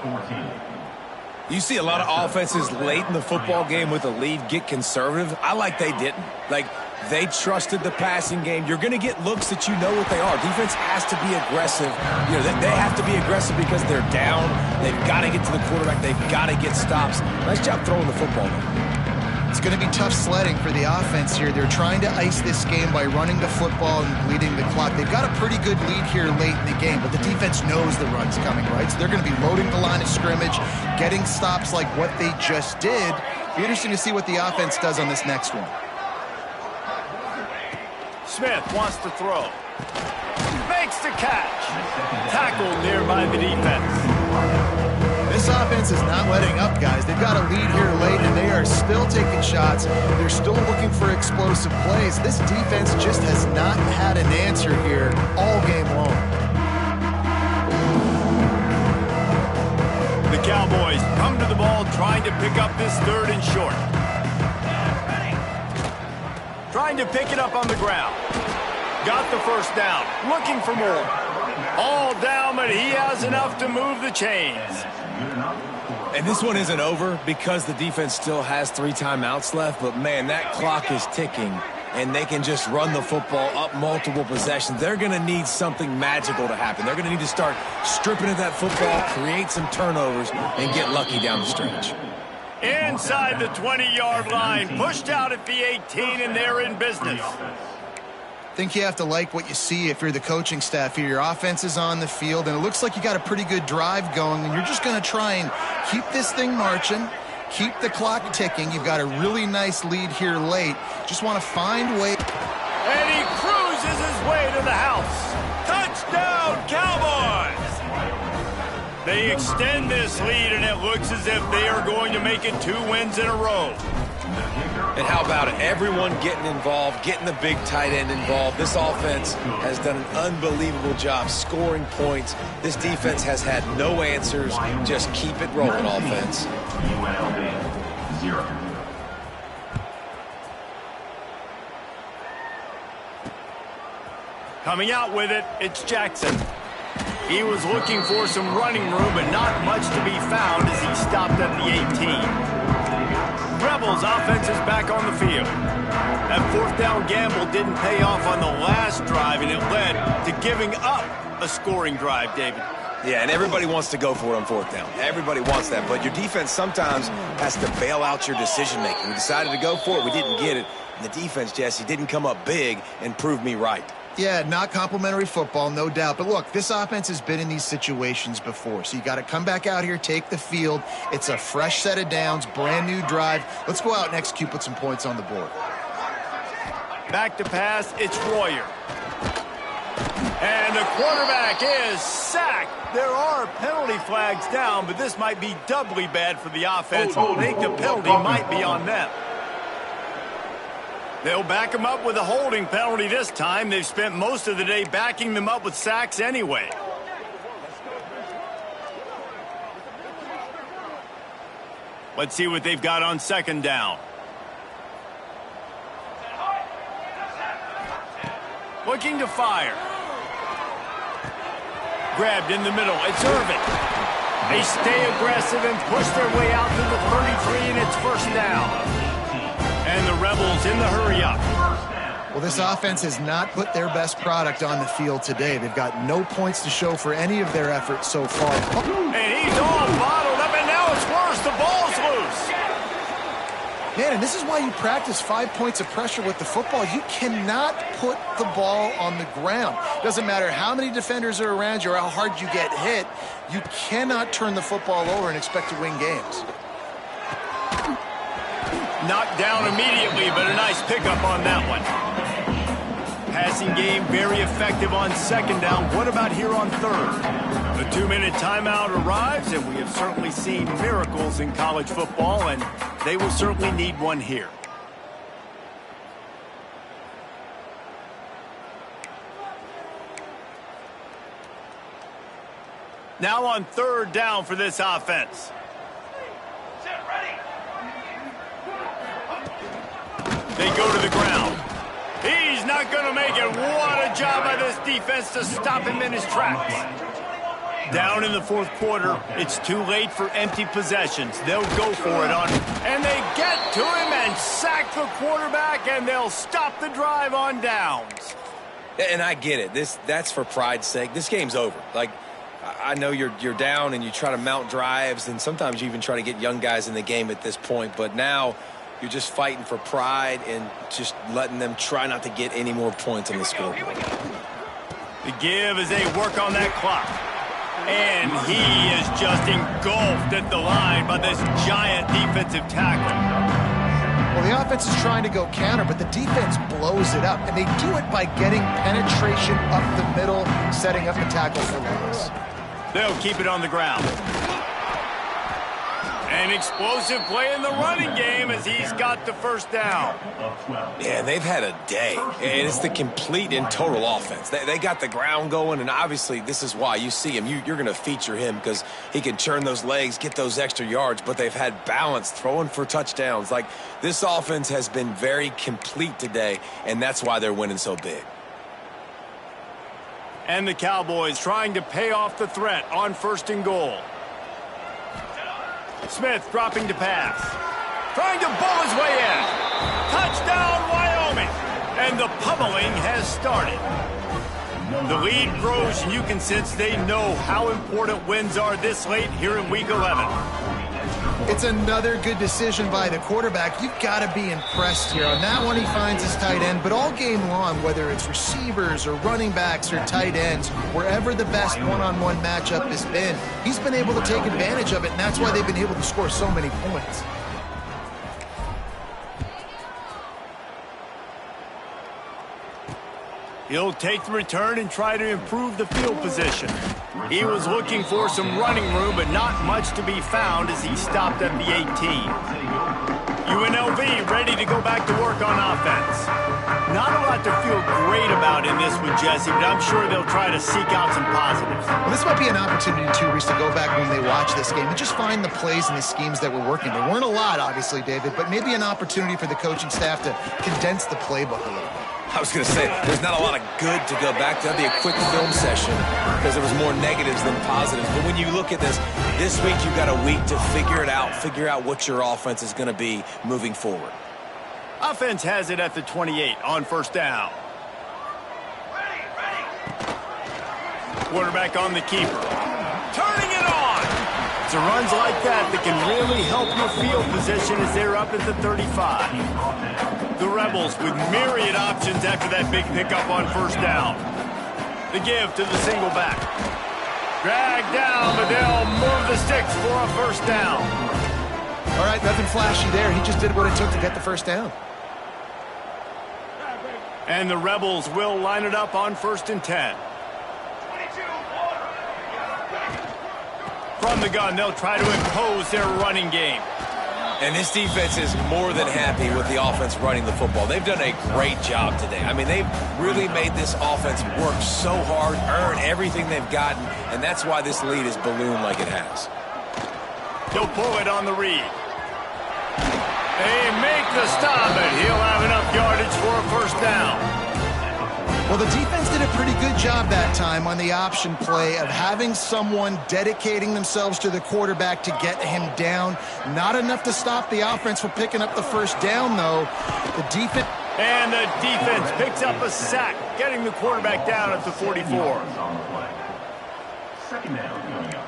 You see a lot of offenses late in the football game with a lead get conservative. I like they didn't. They trusted the passing game. You're going to get looks that you know what they are. Defense has to be aggressive. You know, they have to be aggressive because they're down. They've got to get to the quarterback. They've got to get stops. Nice job throwing the football. It's going to be tough sledding for the offense here. They're trying to ice this game by running the football and bleeding the clock. They've got a pretty good lead here late in the game, but the defense knows the run's coming, right? So they're going to be loading the line of scrimmage, getting stops like what they just did. Be interesting to see what the offense does on this next one. Smith wants to throw. Makes the catch. Tackled there by the defense. This offense is not letting up, guys. They've got a lead here late, and they are still taking shots. They're still looking for explosive plays. This defense just has not had an answer here all game long. ball, trying to pick up this 3rd and short. Trying to pick it up on the ground. Got the first down. Looking for more. All down, but he has enough to move the chains. And this one isn't over because the defense still has 3 timeouts left. But, man, that clock is ticking. And they can just run the football up multiple possessions. They're going to need something magical to happen. They're going to need to start stripping at that football, create some turnovers, and get lucky down the stretch. Inside the 20-yard line, pushed out at the 18, and they're in business. I think you have to like what you see if you're the coaching staff here. Your offense is on the field, and it looks like you got a pretty good drive going, and you're just going to try and keep this thing marching. Keep the clock ticking. You've got a really nice lead here late. Just want to find way. And he cruises his way to the house. Touchdown, Cowboys! They extend this lead, and it looks as if they are going to make it 2 wins in a row. And how about it? Everyone getting involved, getting the big tight end involved. This offense has done an unbelievable job scoring points. This defense has had no answers. Just keep it rolling, offense. UNLV 0. Coming out with it, it's Jackson. He was looking for some running room, but not much to be found as he stopped at the 18. Rebels offense is back on the field. That 4th down gamble didn't pay off on the last drive, and it led to giving up a scoring drive, David. Yeah, and everybody wants to go for it on 4th down. Everybody wants that, but your defense sometimes has to bail out your decision-making. We decided to go for it. We didn't get it. And the defense, Jesse, didn't come up big and prove me right. Yeah, not complimentary football, no doubt. But look, this offense has been in these situations before. So you got to come back out here, take the field. It's a fresh set of downs, brand new drive. Let's go out and execute, put some points on the board. Back to pass, it's Royer. And the quarterback is sacked. There are penalty flags down, but this might be doubly bad for the offense. I think the penalty might be on them. They'll back them up with a holding penalty this time. They've spent most of the day backing them up with sacks anyway. Let's see what they've got on 2nd down. Looking to fire. Grabbed in the middle. It's Irvin. They stay aggressive and push their way out to the 33, and it's 1st down. And the Rebels in the hurry-up. Well, this offense has not put their best product on the field today. They've got no points to show for any of their efforts so far. And he's all bottled up, and now it's worse. The ball's loose. Man, and this is why you practice 5 points of pressure with the football. You cannot put the ball on the ground. Doesn't matter how many defenders are around you or how hard you get hit. You cannot turn the football over and expect to win games. Knocked down immediately, but a nice pickup on that one. Passing game very effective on 2nd down. What about here on 3rd? The 2-minute timeout arrives, and we have certainly seen miracles in college football, and they will certainly need one here. Now on 3rd down for this offense. They go to the ground. He's not going to make it. What a job by this defense to stop him in his tracks. Down in the 4th quarter, it's too late for empty possessions. They'll go for it on, and they get to him and sack the quarterback, and they'll stop the drive on downs. And I get it. That's for pride's sake. This game's over. Like, I know you're down and you try to mount drives, and sometimes you even try to get young guys in the game at this point, but now you're just fighting for pride and just letting them try not to get any more points on the scoreboard. The give as they work on that clock. And he is just engulfed at the line by this giant defensive tackle. Well, the offense is trying to go counter, but the defense blows it up. And they do it by getting penetration up the middle, setting up the tackle for loss. They'll keep it on the ground. An explosive play in the running game as he's got the first down. Yeah, they've had a day, and it's the complete and total offense. They got the ground going, and obviously this is why you see him. You're going to feature him because he can churn those legs, get those extra yards, but they've had balance throwing for touchdowns. Like, this offense has been very complete today, and that's why they're winning so big. And the Cowboys trying to pay off the threat on 1st and goal. Smith dropping to pass. Trying to bull his way in. Touchdown, Wyoming. And the pummeling has started. The lead grows, and you can sense they know how important wins are this late here in Week 11. It's another good decision by the quarterback. You've got to be impressed here. On that one, he finds his tight end, but all game long, whether it's receivers or running backs or tight ends, wherever the best one-on-one matchup has been, he's been able to take advantage of it, and that's why they've been able to score so many points. He'll take the return and try to improve the field position. He was looking for some running room, but not much to be found as he stopped at the 18. UNLV ready to go back to work on offense. Not a lot to feel great about in this one, Jesse, but I'm sure they'll try to seek out some positives. Well, this might be an opportunity, too, Reese, to go back when they watch this game and just find the plays and the schemes that were working. There weren't a lot, obviously, David, but maybe an opportunity for the coaching staff to condense the playbook a little bit. I was going to say, there's not a lot of good to go back to. That'd be a quick film session because there was more negatives than positives. But when you look at this week you've got a week to figure it out, figure out what your offense is going to be moving forward. Offense has it at the 28 on 1st down. Quarterback on the keeper. Turning it on! It's runs like that can really help your field position as they're up at the 35. The Rebels with myriad options after that big pickup on 1st down. The give to the single back. Dragged down, but they'll move the sticks for a 1st down. All right, nothing flashy there. He just did what it took to get the 1st down. And the Rebels will line it up on 1st and 10. From the gun, they'll try to impose their running game. And this defense is more than happy with the offense running the football. They've done a great job today. I mean, they've really made this offense work so hard, earn everything they've gotten, and that's why this lead is ballooned like it has. He'll pull it on the read. They make the stop, and he'll have enough yardage for a 1st down. Well, the defense did a pretty good job that time on the option play of having someone dedicating themselves to the quarterback to get him down. Not enough to stop the offense from picking up the 1st down, though. The defense... And the defense picks up a sack, getting the quarterback down at the 44. 2nd down coming up.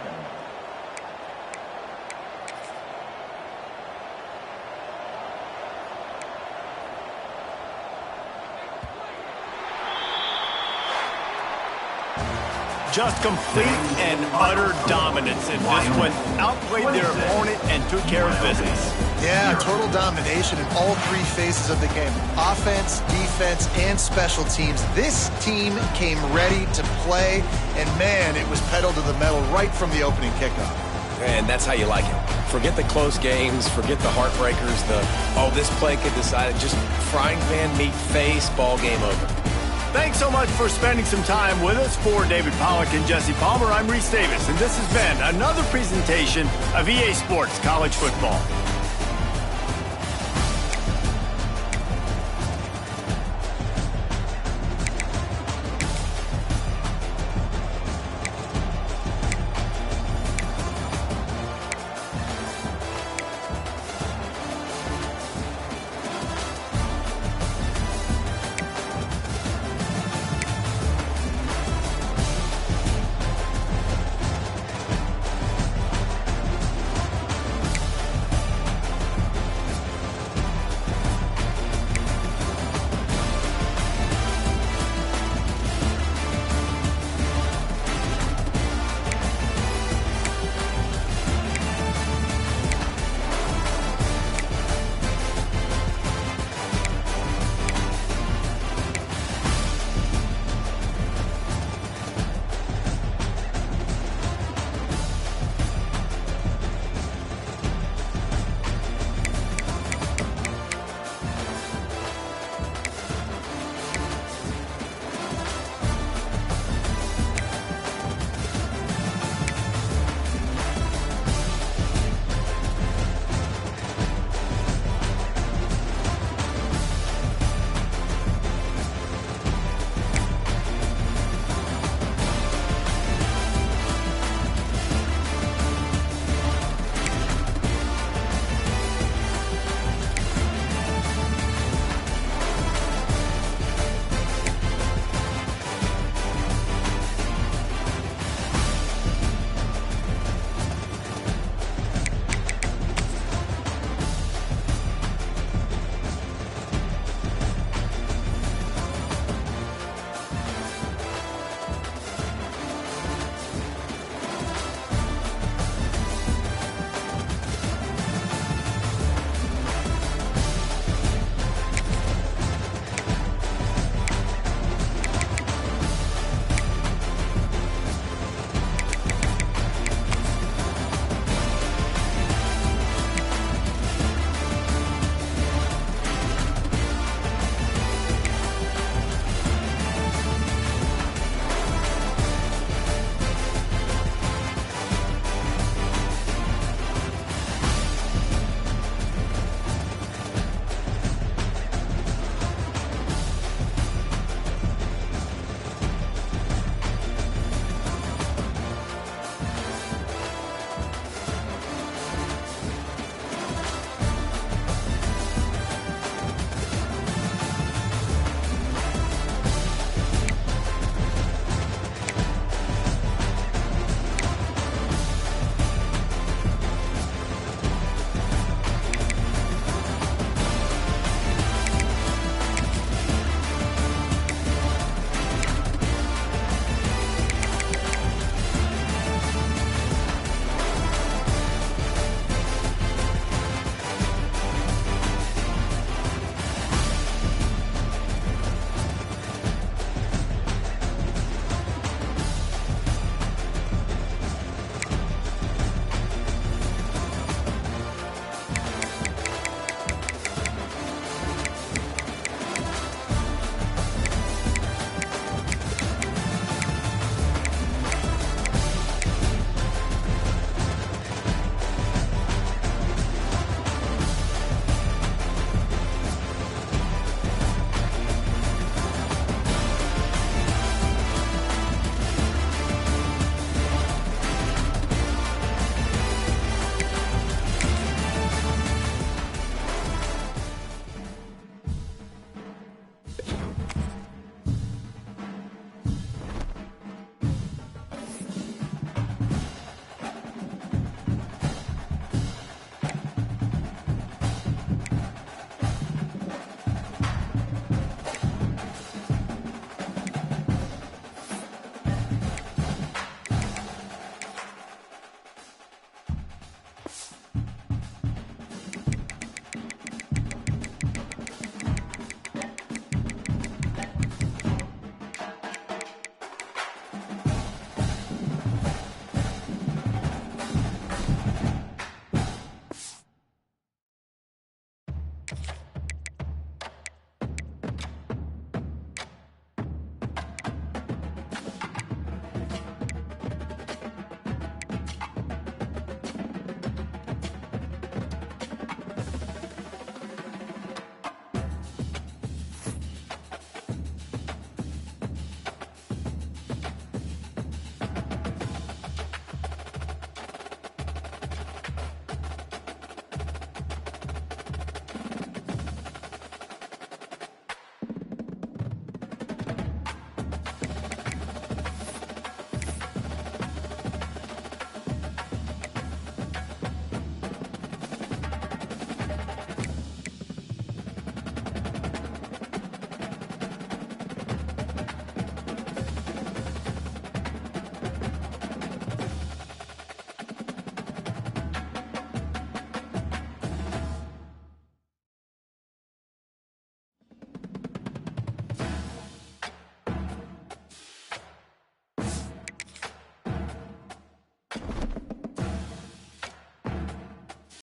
Just complete and utter dominance in this one. Outplayed their opponent and took care of business. Yeah, total domination in all 3 phases of the game. Offense, defense, and special teams. This team came ready to play, and man, it was pedal to the metal right from the opening kickoff. And that's how you like it. Forget the close games, forget the heartbreakers, this play could decide it. Just frying pan meat face, ball game over. Thanks so much for spending some time with us. For David Pollack and Jesse Palmer, I'm Reese Davis, and this has been another presentation of EA Sports College Football.